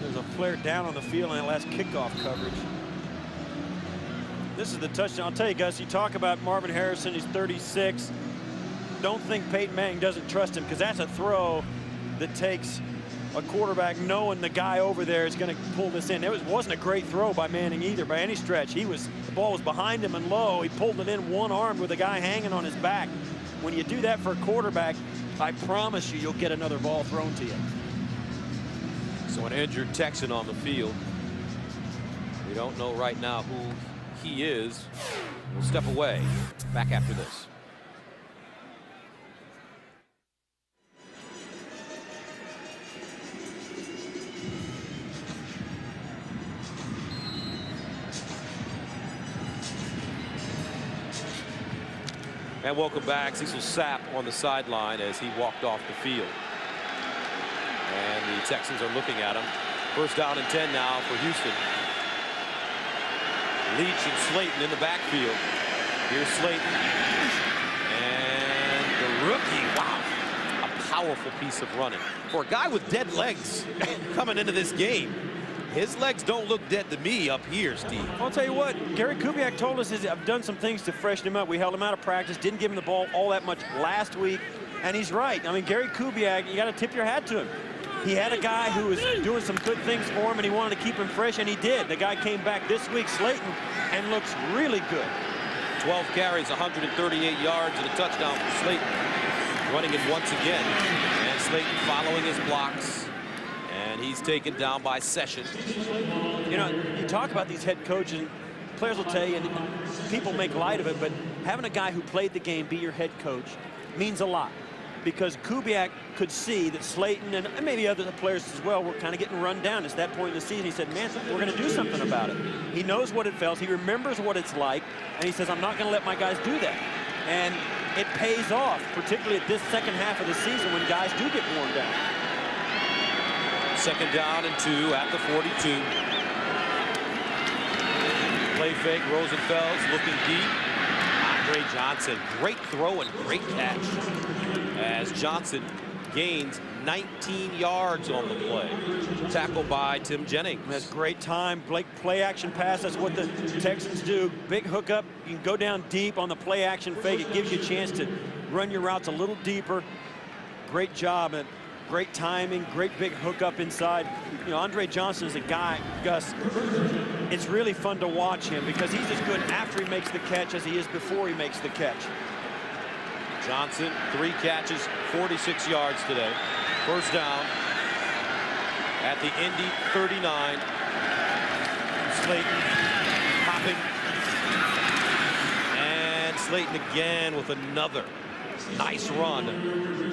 There's a flare down on the field in that last kickoff coverage. This is the touchdown. I'll tell you, Gus, you talk about Marvin Harrison, he's 36. Don't think Peyton Manning doesn't trust him, because that's a throw that takes a quarterback knowing the guy over there is going to pull this in. It wasn't a great throw by Manning either, by any stretch. The ball was behind him and low. He pulled it in one-armed with a guy hanging on his back. When you do that for a quarterback, I promise you'll get another ball thrown to you. So an injured Texan on the field. We don't know right now who he is. We'll step away. Back after this. And welcome back. Cecil Sapp on the sideline as he walked off the field. And the Texans are looking at him. First down and 10 now for Houston. Leach and Slayton in the backfield. Here's Slayton. And the rookie, wow. A powerful piece of running. For a guy with dead legs coming into this game, his legs don't look dead to me up here, Steve. I'll tell you what, Gary Kubiak told us I've done some things to freshen him up. We held him out of practice, didn't give him the ball all that much last week, and he's right. I mean, Gary Kubiak, you got to tip your hat to him. He had a guy who was doing some good things for him, and he wanted to keep him fresh, and he did. The guy came back this week, Slayton, and looks really good. 12 carries, 138 yards, and a touchdown for Slayton. Running it once again, and Slayton following his blocks. And he's taken down by Session. You know, you talk about these head coaches, players will tell you, and people make light of it, but having a guy who played the game be your head coach means a lot. Because Kubiak could see that Slayton and maybe other players as well were kind of getting run down at that point in the season. He said, man, we're going to do something about it. He knows what it feels. He remembers what it's like. And he says, I'm not going to let my guys do that. And it pays off, particularly at this second half of the season when guys do get worn down. Second down and 2 at the 42. Play fake, Rosenfels looking deep. Andre Johnson, great throw and great catch. As Johnson gains 19 yards on the play. Tackled by Tim Jennings. That's great time. Blake play action pass. That's what the Texans do. Big hookup. You can go down deep on the play action fake. It gives you a chance to run your routes a little deeper. Great job and great timing. Great big hookup inside. You know, Andre Johnson is a guy, Gus, it's really fun to watch him because he's as good after he makes the catch as he is before he makes the catch. Johnson, 3 catches, 46 yards today. First down at the Indy 39. Slayton hopping. And Slayton again with another nice run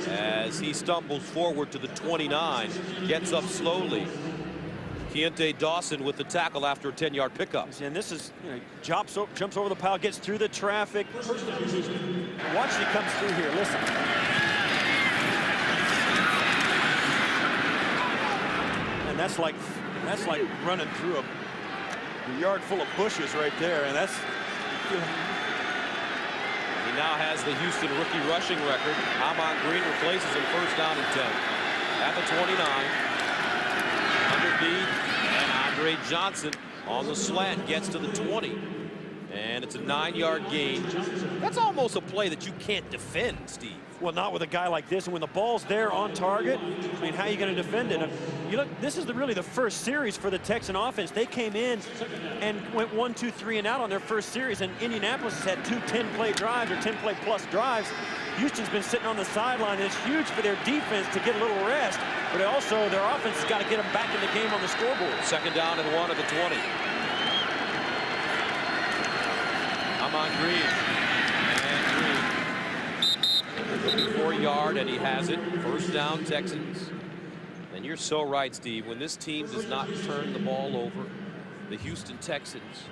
as he stumbles forward to the 29. Gets up slowly. Keontae Dawson with the tackle after a 10-yard pickup. And this is, jumps over the pile, gets through the traffic. Watch as he comes through here. Listen. And that's like running through a yard full of bushes right there. And that's. He now has the Houston rookie rushing record. Amon Green replaces him first down and 10 at the 29. Underneath, and Andre Johnson on the slant gets to the 20. And it's a 9-yard gain. That's almost a play that you can't defend, Steve. Well, not with a guy like this. And when the ball's there on target, I mean, how are you going to defend it? And you look, this is really the first series for the Texan offense. They came in and went 1, 2, 3 and out on their first series. And Indianapolis has had 2 10-play drives or 10-play plus drives. Houston's been sitting on the sideline, and it's huge for their defense to get a little rest. But also, their offense has got to get them back in the game on the scoreboard. Second down and 1 at the 20. Amon Green. And Green. 4-yard, and he has it. First down, Texans. And you're so right, Steve. When this team does not turn the ball over, the Houston Texans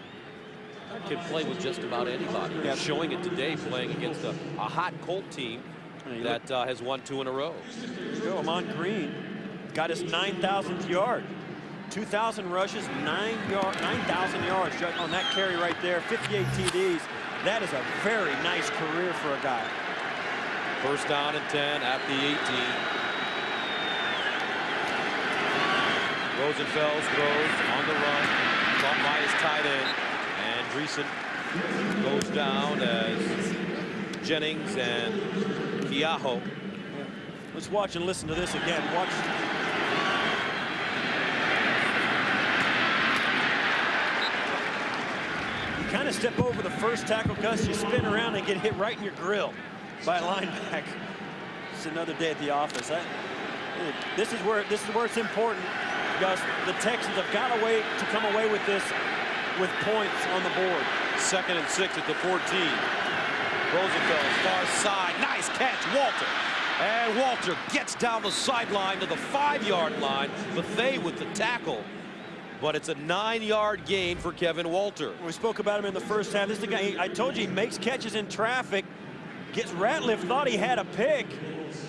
can play with just about anybody. They're showing it today, playing against a hot Colt team that has won 2 in a row. Amon Green got his 9,000th yard. 2,000 rushes, 9,000 yards on that carry right there. 58 TDs. That is a very nice career for a guy. First down and 10 at the 18. Rosenfels throws on the run, caught by his tight end. And Dreesen goes down as Jennings and Keaho. Let's watch and listen to this again. Watch. You kind of step over the first tackle, Gus. You spin around and get hit right in your grill by a linebacker. It's another day at the office. This is where it's important, Gus. The Texans have got a way to come away with this with points on the board. 2nd and 6 at the 14. Rosenfels far side. Nice catch, Walter. And Walter gets down the sideline to the 5-yard line. Bethea with the tackle. But it's a 9-yard gain for Kevin Walter. We spoke about him in the first half. This is the guy, I told you, he makes catches in traffic. Ratliff thought he had a pick.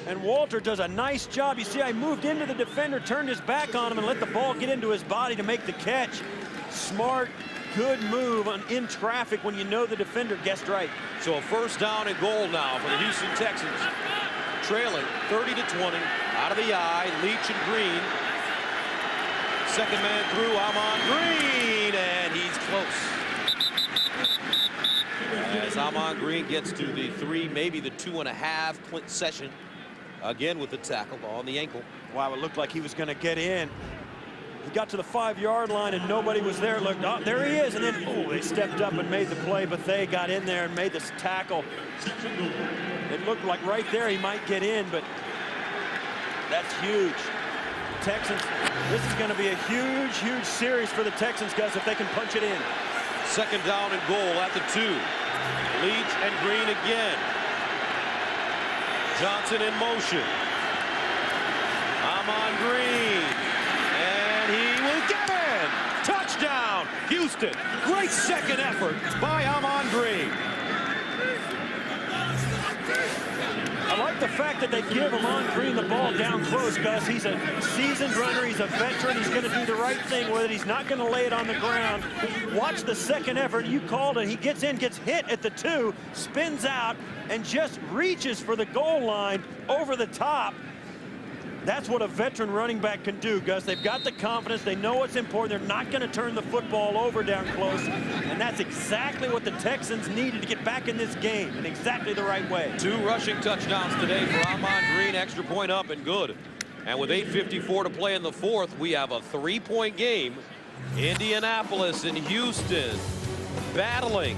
And Walter does a nice job. You see, I moved into the defender, turned his back on him, and let the ball get into his body to make the catch. Smart, good move in traffic when you know the defender guessed right. So a first down and goal now for the Houston Texans. Trailing 30-20 out of the eye. Leach and Green. Second man through, Amon Green, and he's close. As Amon Green gets to the 3, maybe the 2.5 session. Again with the tackle on the ankle. Wow, it looked like he was going to get in. He got to the 5-yard line and nobody was there. Looked, oh, there he is. And then, oh, they stepped up and made the play, but they got in there and made this tackle. It looked like right there he might get in, but that's huge. The Texans, this is going to be a huge, huge series for the Texans, guys, if they can punch it in. Second down and goal at the 2. Leach and Green again. Johnson in motion. Amon Green. And he will get in. Touchdown, Houston. Great second effort by Amon Green. I like the fact that they give Amon Green the ball down close, Gus. He's a seasoned runner. He's a veteran. He's going to do the right thing with it. He's not going to lay it on the ground. Watch the second effort. You called it. He gets in, gets hit at the 2, spins out, and just reaches for the goal line over the top. That's what a veteran running back can do, Gus. They've got the confidence. They know what's important. They're not going to turn the football over down close. And that's exactly what the Texans needed to get back in this game in exactly the right way. 2 rushing touchdowns today for Amon Green. Extra point up and good. And with 8:54 to play in the 4th, we have a 3-point game. Indianapolis and Houston battling.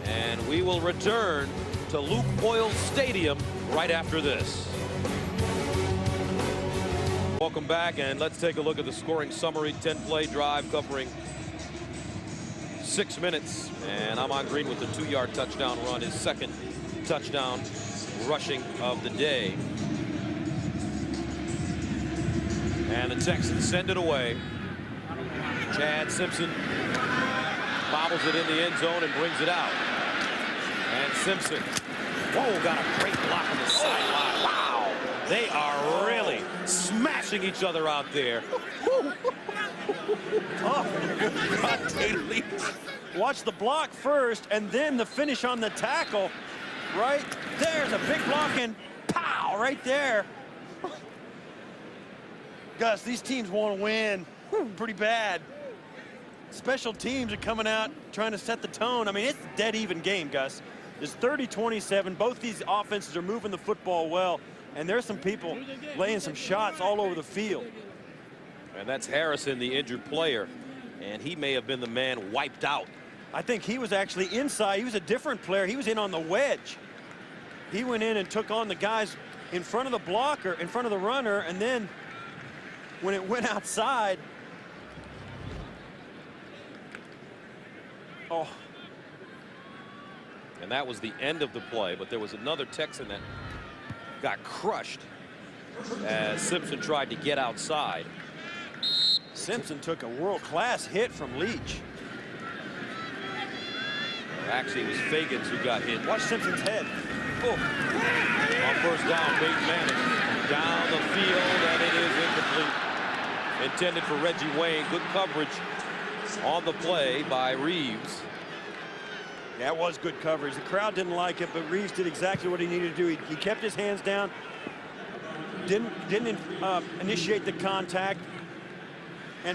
And we will return to Luke Oil Stadium right after this. Welcome back, and let's take a look at the scoring summary. 10-play drive covering 6 minutes, and I'm on green with the 2-yard touchdown run, his second touchdown rushing of the day. And the Texans send it away. Chad Simpson bobbles it in the end zone and brings it out. And Simpson, whoa, got a great block on the sideline. Wow, they are really smashing each other out there. Watch the block first, and then the finish on the tackle. Right there's a big block, and pow, right there. Gus, these teams want to win pretty bad. Special teams are coming out trying to set the tone. I mean, it's a dead even game, Gus. It's 30-27. Both these offenses are moving the football well, and there's some people laying some shots all over the field. And that's Harrison, the injured player, and he may have been the man wiped out. I think he was actually inside. He was a different player. He was in on the wedge. He went in and took on the guys in front of the blocker, in front of the runner, and then when it went outside, oh. And that was the end of the play, but there was another Texan that got crushed as Simpson tried to get outside. Simpson took a world-class hit from Leach. Actually, it was Fagans who got hit. Watch Simpson's head. Oh. On first down, Peyton Manning down the field, and it is incomplete. Intended for Reggie Wayne. Good coverage on the play by Reeves. That was good coverage. The crowd didn't like it, but Reeves did exactly what he needed to do. He kept his hands down, didn't initiate the contact,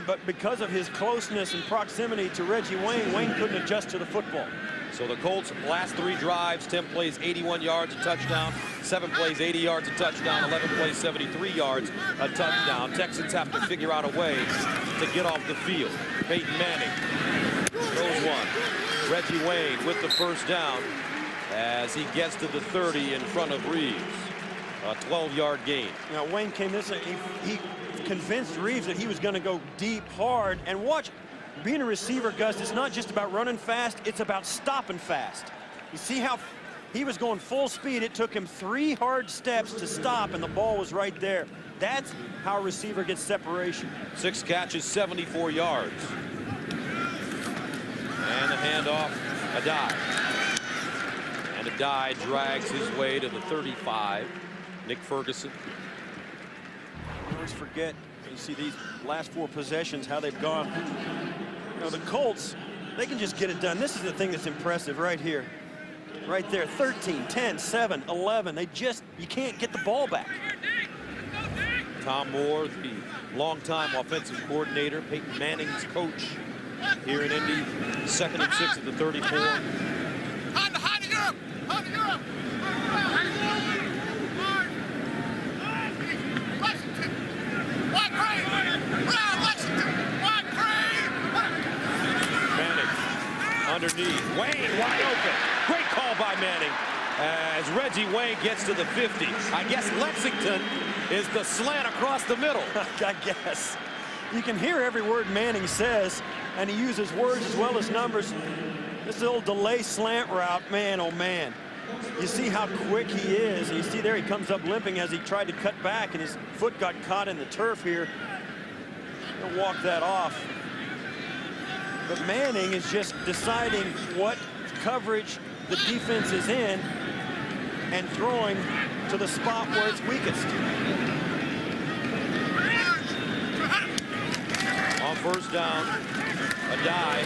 but because of his closeness and proximity to Reggie Wayne, Wayne couldn't adjust to the football. So the Colts last 3 drives, 10 plays, 81 yards, a touchdown, 7 plays, 80 yards, a touchdown, 11 plays, 73 yards, a touchdown. Texans have to figure out a way to get off the field. Peyton Manning throws one. Reggie Wayne with the first down as he gets to the 30 in front of Reeves. A 12-yard gain. Now Wayne came this, he convinced Reeves that he was going to go deep hard. And watch, being a receiver, Gus, it's not just about running fast, it's about stopping fast. You see how he was going full speed. It took him 3 hard steps to stop, and the ball was right there. That's how a receiver gets separation. 6 catches, 74 yards. And the handoff, Adai. And Adai drags his way to the 35. Nick Ferguson. I always forget, you see these last 4 possessions, how they've gone. You know, the Colts, they can just get it done. This is the thing that's impressive right here. Right there, 13, 10, 7, 11. They just, you can't get the ball back. Tom Moore, the longtime offensive coordinator, Peyton Manning's coach here in Indy. 2nd and 6 at the 34. Manning underneath. Wayne wide open. Great call by Manning as Reggie Wayne gets to the 50. I guess Lexington is the slant across the middle. I guess. You can hear every word Manning says, and he uses words as well as numbers. This little delay slant route, man, oh man. You see how quick he is. And you see there he comes up limping as he tried to cut back, and his foot got caught in the turf here. He'll walk that off. But Manning is just deciding what coverage the defense is in and throwing to the spot where it's weakest. On first down, Adai.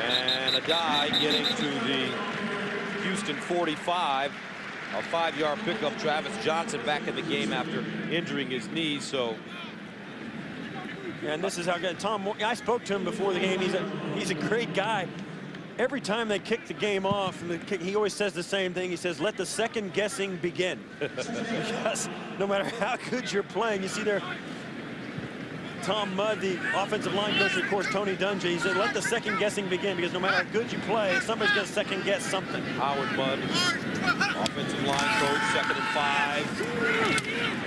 And Adai getting to the Houston 45. A 5-yard pickup. Travis Johnson back in the game after injuring his knee. So, and this is how good Tom Moore. I spoke to him before the game. He's a great guy. Every time they kick the game off, he always says the same thing. He says, "Let the second guessing begin." Because no matter how good you're playing, you see there, Tom Mudd, the offensive line coach, of course, Tony Dungy, he said, let the second guessing begin, because no matter how good you play, somebody's going to second guess something. Howard Mudd, offensive line coach, 2nd and 5.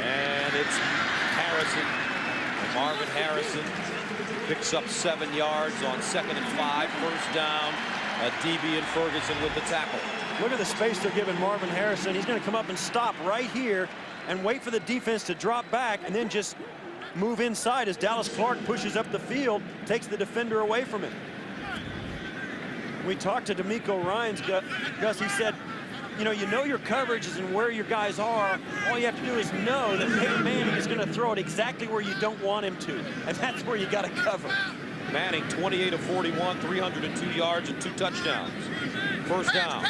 And it's Harrison. And Marvin Harrison picks up 7 yards on 2nd and 5. First down. DB and Ferguson with the tackle. Look at the space they're giving Marvin Harrison. He's going to come up and stop right here and wait for the defense to drop back and then just move inside as Dallas Clark pushes up the field, takes the defender away from him. We talked to D'Amico Ryans, Gus. He said, you know your coverages and where your guys are. All you have to do is know that Peyton Manning is going to throw it exactly where you don't want him to, and that's where you got to cover. Manning, 28 of 41, 302 yards and 2 touchdowns. First down.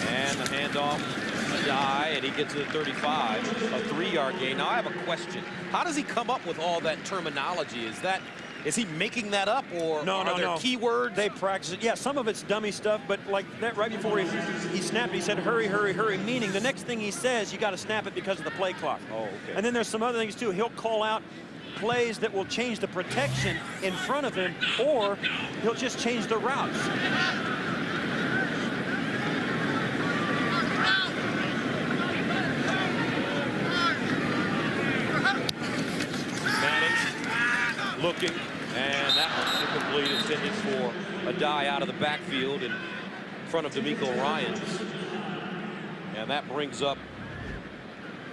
And the handoff, a die, and he gets to the 35, a 3-yard gain. Now I have a question. How does he come up with all that terminology? Is he making that up, or are there keywords? They practice it. Yeah, some of it's dummy stuff, but like that right before he snapped, he said, hurry, hurry, hurry, meaning the next thing he says, you got to snap it because of the play clock. Oh, okay. And then there's some other things, too. He'll call out plays that will change the protection in front of him, or he'll just change the routes. Manning looking. And that one's incomplete, intended for a die out of the backfield in front of D'Amico Ryans. And that brings up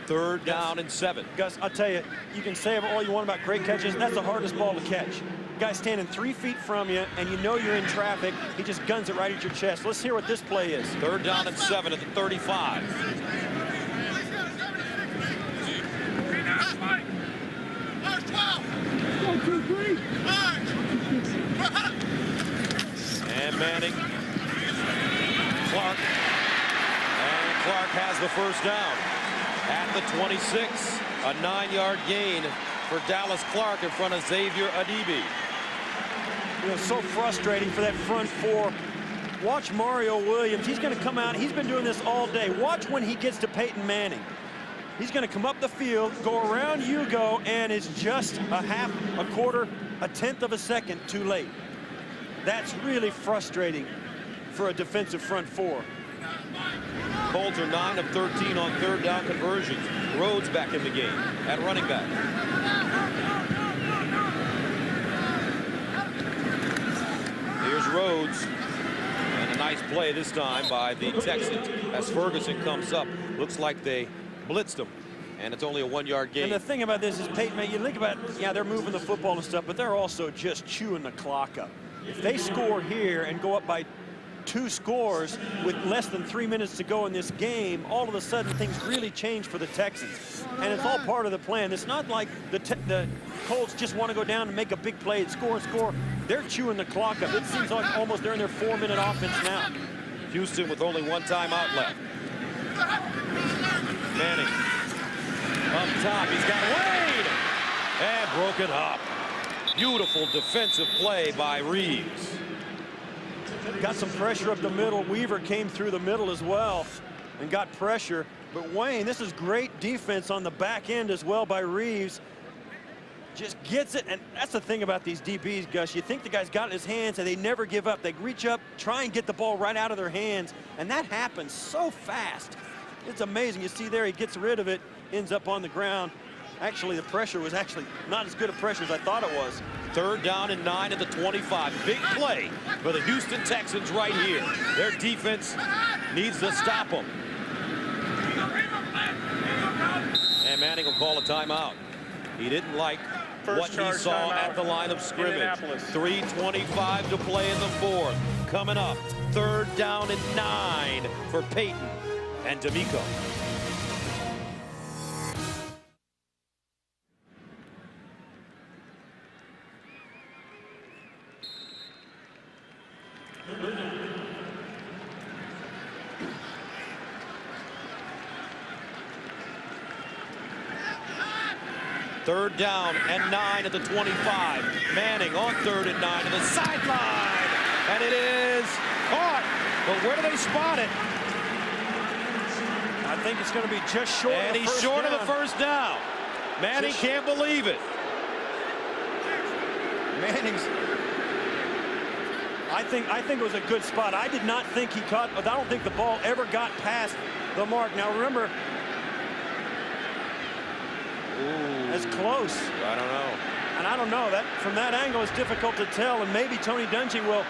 3rd down and 7. Gus, I'll tell you, you can say all you want about great catches. That's the hardest ball to catch. Guy standing 3 feet from you, and you know you're in traffic. He just guns it right at your chest. Let's hear what this play is. 3rd down and 7 at the 35. And Manning, Clark, and Clark has the first down at the 26. A 9-yard gain for Dallas Clark in front of Xavier Adibi. You know, so frustrating for that front four. Watch Mario Williams. He's going to come out. He's been doing this all day. Watch when he gets to Peyton Manning. He's going to come up the field, go around Hugo, and it's just a half, a quarter, a tenth of a second too late. That's really frustrating for a defensive front four. Colts are 9 of 13 on 3rd down conversions. Rhodes back in the game at running back. Here's Rhodes. And a nice play this time by the Texans as Ferguson comes up. Looks like they blitzed him, and it's only a 1-yard gain. And the thing about this is, Peyton, man, you think about, yeah, they're moving the football and stuff, but they're also just chewing the clock up. If they score here and go up by 2 scores with less than 3 minutes to go in this game, all of a sudden things really change for the Texans. And it's all part of the plan. It's not like the Colts just want to go down and make a big play and score. They're chewing the clock up. It seems like almost they're in their 4-minute offense now. Houston with only 1 timeout left. Manning up top. He's got Wade and broken up. Beautiful defensive play by Reeves. Got some pressure up the middle. Weaver came through the middle as well and got pressure. But Wayne, this is great defense on the back end as well by Reeves. Just gets it, and that's the thing about these DBs, Gus. You think the guy's got it in his hands, and they never give up. They reach up, try and get the ball right out of their hands, and that happens so fast. It's amazing. You see there, he gets rid of it, ends up on the ground. Actually, the pressure was actually not as good a pressure as I thought it was. 3rd down and 9 at the 25. Big play for the Houston Texans right here. Their defense needs to stop them. And Manning will call a timeout. He didn't like what he saw at the line of scrimmage. 3:25 to play in the 4th. Coming up, 3rd down and 9 for Peyton and D'Amico. Third down and 9 at the 25. Manning on 3rd and 9 to the sideline. And it is caught. But where do they spot it? think it's going to be just short And of the he's first short down. of the first down. Manning can't believe it. Manning's. I think it was a good spot. I did not think he caught. I don't think the ball ever got past the mark. Now remember, it's close. I don't know. And I don't know, that from that angle it's difficult to tell, and maybe Tony Dungy will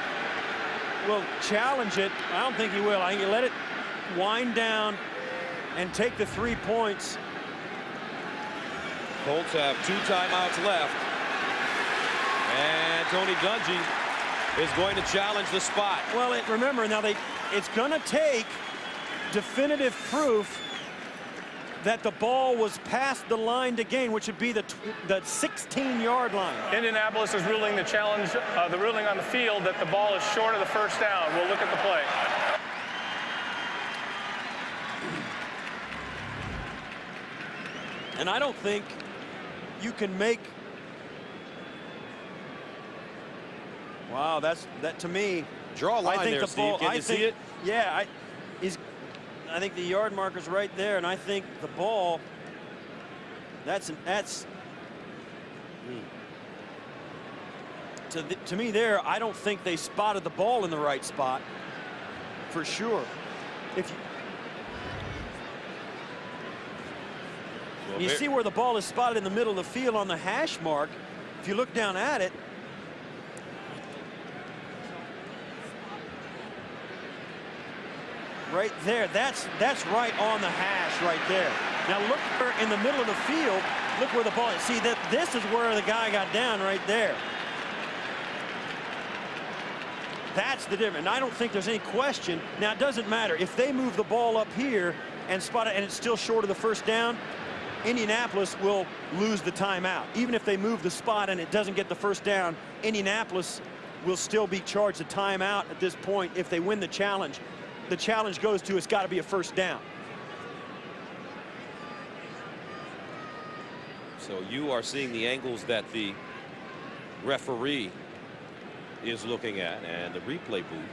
challenge it. I don't think he will. I think he'll let it wind down and take the 3 points. Colts have 2 timeouts left. And Tony Dungy is going to challenge the spot. Well, remember now, it's going to take definitive proof that the ball was past the line to gain, which would be the 16-yard line. Indianapolis is ruling the challenge, the ruling on the field that the ball is short of the first down. We'll look at the play. And I don't think you can make. Wow, that to me. Draw a line I think there, the ball. Steve. Can you see it? Yeah, I think the yard marker's right there, and I think the ball. To me there. I don't think they spotted the ball in the right spot, for sure. You see where the ball is spotted in the middle of the field on the hash mark. If you look down at it, right there, that's right on the hash right there. Now look in the middle of the field, look where the ball is. See, this is where the guy got down right there. That's the difference. And I don't think there's any question. Now, it doesn't matter. If they move the ball up here and spot it and it's still short of the first down, Indianapolis will lose the timeout. Even if they move the spot and it doesn't get the first down, Indianapolis will still be charged a timeout at this point if they win the challenge. The challenge goes to, it's got to be a first down. So you are seeing the angles that the referee is looking at and the replay booth.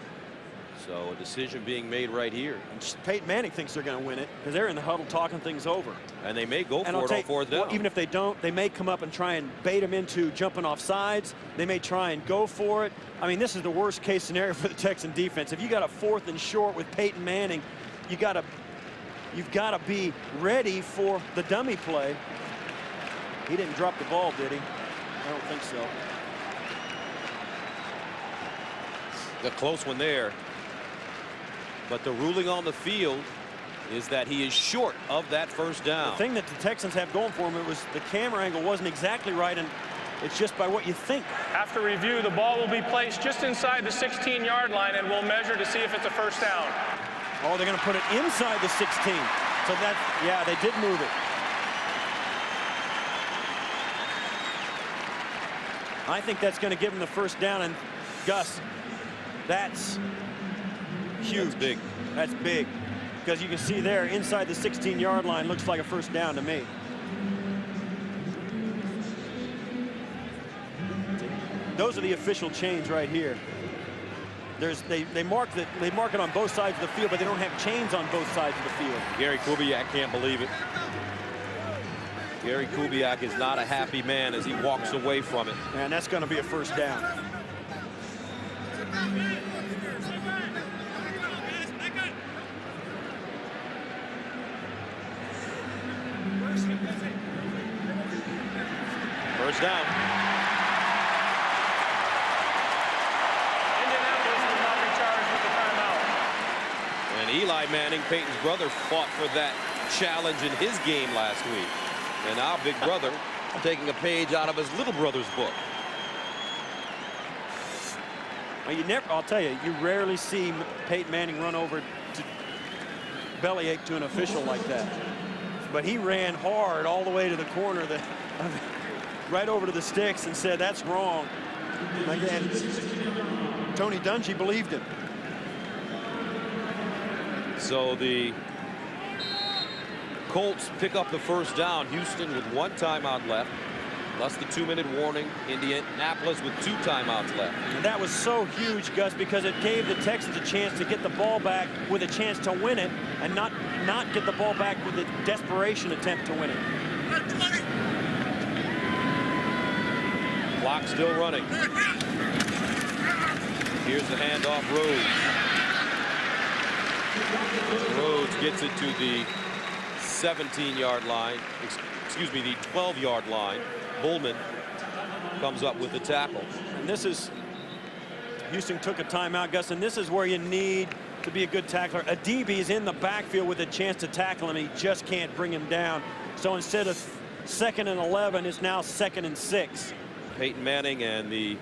So a decision being made right here. And Peyton Manning thinks they're going to win it because they're in the huddle talking things over. And they may go for it on 4th down. Well, even if they don't, they may come up and try and bait them into jumping off sides. They may try and go for it. I mean, this is the worst case scenario for the Texan defense. If you got a 4th and short with Peyton Manning, you've got to be ready for the dummy play. He didn't drop the ball, did he? I don't think so. The close one there. But the ruling on the field is that he is short of that first down. The thing that the Texans have going for him, it was the camera angle wasn't exactly right, and it's just by what you think. After review, the ball will be placed just inside the 16-yard line, and we'll measure to see if it's a first down. Oh, they're going to put it inside the 16. So yeah, they did move it. I think that's going to give them the first down, and Gus, that's huge. That's big. That's big. Because you can see there inside the 16-yard line looks like a first down to me. Those are the official chains right here. They mark it on both sides of the field, but they don't have chains on both sides of the field. Gary Kubiak can't believe it. Gary Kubiak is not a happy man as he walks away from it. And that's going to be a first down. First down. Indianapolis will not be charged with the timeout. And Eli Manning, Peyton's brother, fought for that challenge in his game last week. And now Big Brother taking a page out of his little brother's book. Well, I'll tell you, you rarely see Peyton Manning run over to bellyache to an official like that. But he ran hard all the way to the corner, right over to the sticks, and said, that's wrong. Again, Tony Dungy believed him. So the Colts pick up the first down. Houston with 1 timeout left. Plus the 2-minute warning. Indianapolis with 2 timeouts left. And that was so huge, Gus, because it gave the Texans a chance to get the ball back with a chance to win it. and not get the ball back with a desperation attempt to win it. Clock still running. Here's the handoff, Rhodes. Rhodes gets it to the 17-yard line. Excuse me, the 12-yard line. Bullman comes up with the tackle. And this is, Houston took a timeout, Gus, and this is where you need to be a good tackler. A DB's in the backfield with a chance to tackle him. He just can't bring him down. So instead of 2nd and 11, it's now 2nd and 6. Peyton Manning and the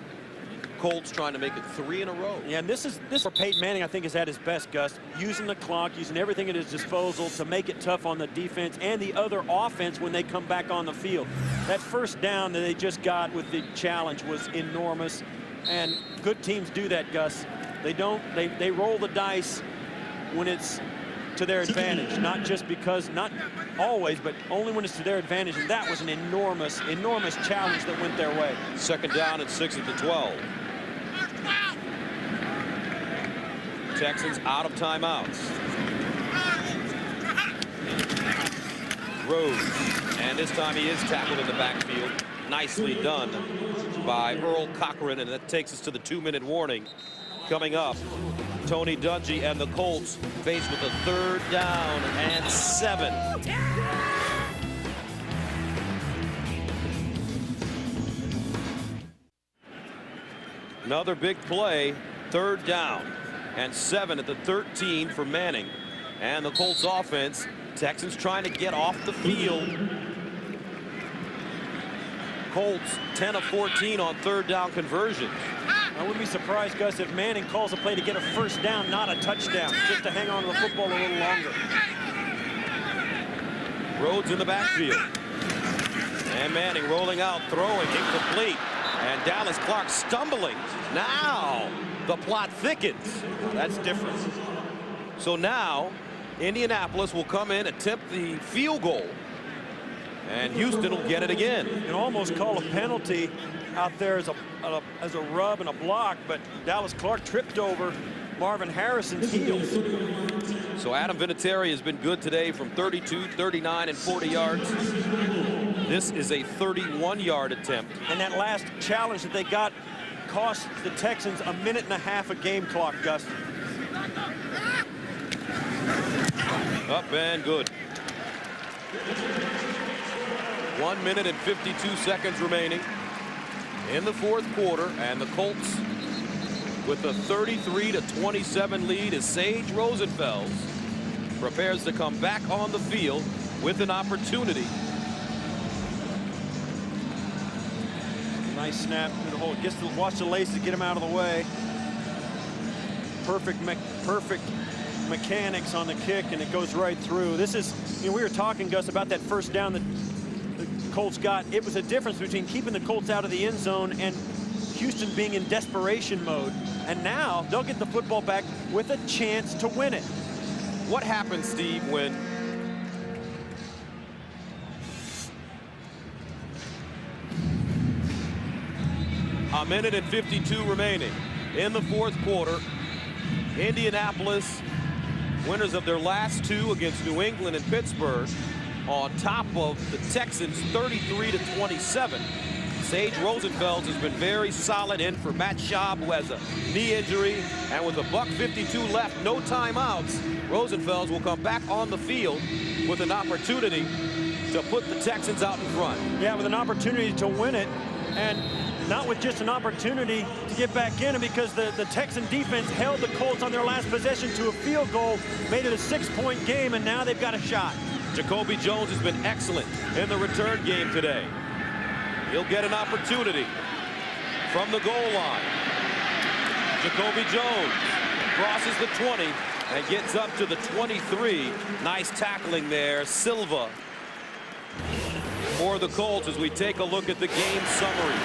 Colts trying to make it 3 in a row. Yeah, and this is where Peyton Manning, I think, is at his best, Gus. Using the clock, using everything at his disposal to make it tough on the defense and the other offense when they come back on the field. That first down that they just got with the challenge was enormous. And good teams do that, Gus. They roll the dice when it's to their advantage, not just because, not always, but only when it's to their advantage. And that was an enormous challenge that went their way. 2nd down and 6 at the 12. Texans out of timeouts. Rhodes, and this time he is tackled in the backfield. Nicely done by Earl Cochran, and that takes us to the 2-minute warning. Coming up, Tony Dungy and the Colts faced with a 3rd down and 7. Another big play, 3rd down and 7 at the 13 for Manning. And the Colts offense, Texans trying to get off the field. Colts 10 of 14 on 3rd down conversions. I wouldn't be surprised, Gus, if Manning calls a play to get a 1st down, not a touchdown, just to hang on to the football a little longer. Rhodes in the backfield. And Manning rolling out, throwing, incomplete. And Dallas Clark stumbling. Now the plot thickens. That's different. So now Indianapolis will come in, attempt the field goal. And Houston will get it again. You can almost call a penalty out there as a rub and a block, but Dallas Clark tripped over Marvin Harrison's heels. So Adam Vinatieri has been good today from 32, 39, and 40 yards. This is a 31-yard attempt. And that last challenge that they got cost the Texans a 1.5 minutes of game clock, Gus. Up and good. 1 minute and 52 seconds remaining in the 4th quarter, and the Colts with a 33-27 lead as Sage Rosenfels prepares to come back on the field with an opportunity. Nice snap to the hole. Gets to watch the laces, get him out of the way. Perfect mechanics on the kick, and it goes right through. This is, we were talking, Gus, about that 1st down that the Colts got. It was a difference between keeping the Colts out of the end zone and Houston being in desperation mode. And now they'll get the football back with a chance to win it. What happens, Steve, when a 1 minute and 52 remaining in the 4th quarter? Indianapolis, winners of their last 2 against New England and Pittsburgh, on top of the Texans 33-27. Sage Rosenfels has been very solid in for Matt Schaub, who has a knee injury, and with $1:52 left, no timeouts, Rosenfels will come back on the field with an opportunity to put the Texans out in front. Yeah, with an opportunity to win it, and not with just an opportunity to get back in it, because the Texan defense held the Colts on their last possession to a field goal, made it a 6-point game, and now they've got a shot. Jacoby Jones has been excellent in the return game today. He'll get an opportunity from the goal line. Jacoby Jones crosses the 20 and gets up to the 23. Nice tackling there. Silva for the Colts as we take a look at the game summary.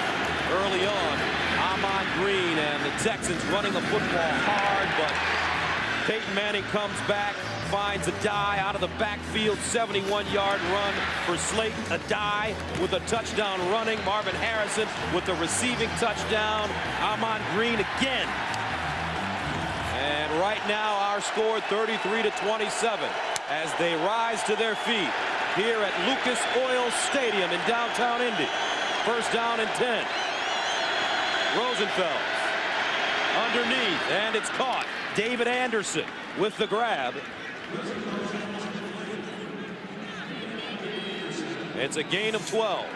Early on, Ahman Green and the Texans running the football hard, but Peyton Manning comes back, finds a die out of the backfield, 71-yard run for Slayton. A die with a touchdown running. Marvin Harrison with the receiving touchdown. Ahman Green again. And right now our score 33-27 as they rise to their feet here at Lucas Oil Stadium in downtown Indy. First down and 10. Rosenfels underneath, and it's caught. David Anderson with the grab. It's a gain of 12.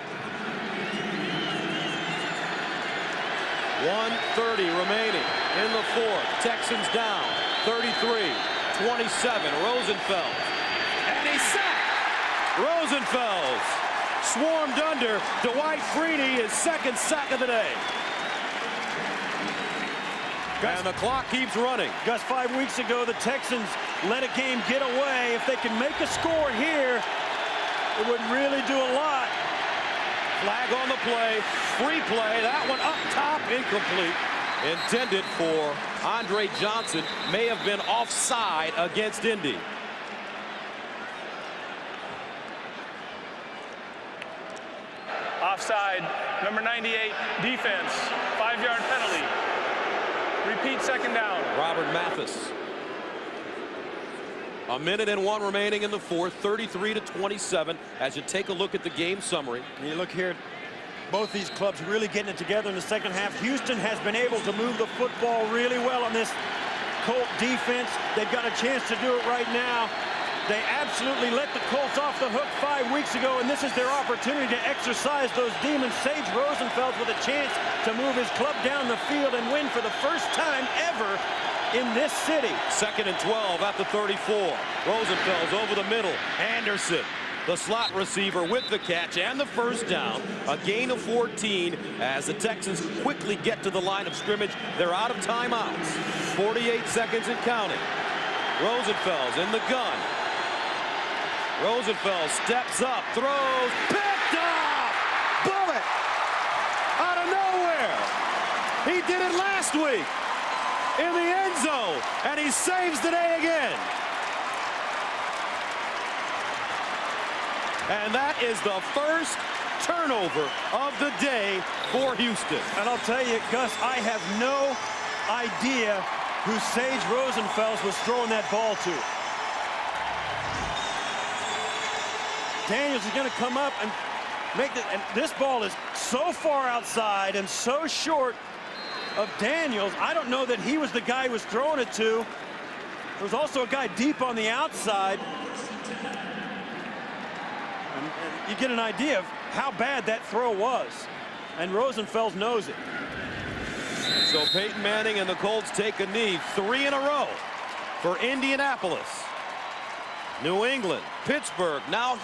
1:30 remaining in the fourth. Texans down 33-27. Rosenfels, and he's sacked. Rosenfels swarmed under Dwight Freeney, his second sack of the day. And the clock keeps running. Gus, 5 weeks ago, the Texans let a game get away. If they can make a score here, it would really do a lot. Flag on the play, free play, that one up top, incomplete. Intended for Andre Johnson, may have been offside against Indy. Offside, number 98, defense, 5-yard penalty. Repeat, second down. Robert Mathis. A minute and 1 remaining in the fourth, 33-27. As you take a look at the game summary. You look here, both these clubs really getting it together in the second half. Houston has been able to move the football really well on this Colt defense. They've got a chance to do it right now. They absolutely let the Colts off the hook 5 weeks ago, and this is their opportunity to exercise those demons. Sage Rosenfels with a chance to move his club down the field and win for the first time ever in this city. 2nd and 12 at the 34. Rosenfels over the middle. Anderson, the slot receiver, with the catch and the first down. A gain of 14 as the Texans quickly get to the line of scrimmage. They're out of timeouts. 48 seconds and counting. Rosenfels in the gun. Rosenfels steps up, throws, picked off! Bullet! Out of nowhere! He did it last week in the end zone, and he saves the day again. And that is the first turnover of the day for Houston. And I'll tell you, Gus, I have no idea who Sage Rosenfels was throwing that ball to. Daniels is going to come up and make it, and this ball is so far outside and so short of Daniels. I don't know that he was the guy who was throwing it to. There was also a guy deep on the outside. And you get an idea of how bad that throw was. And Rosenfels knows it. So Peyton Manning and the Colts take a knee, 3 in a row for Indianapolis. New England, Pittsburgh, now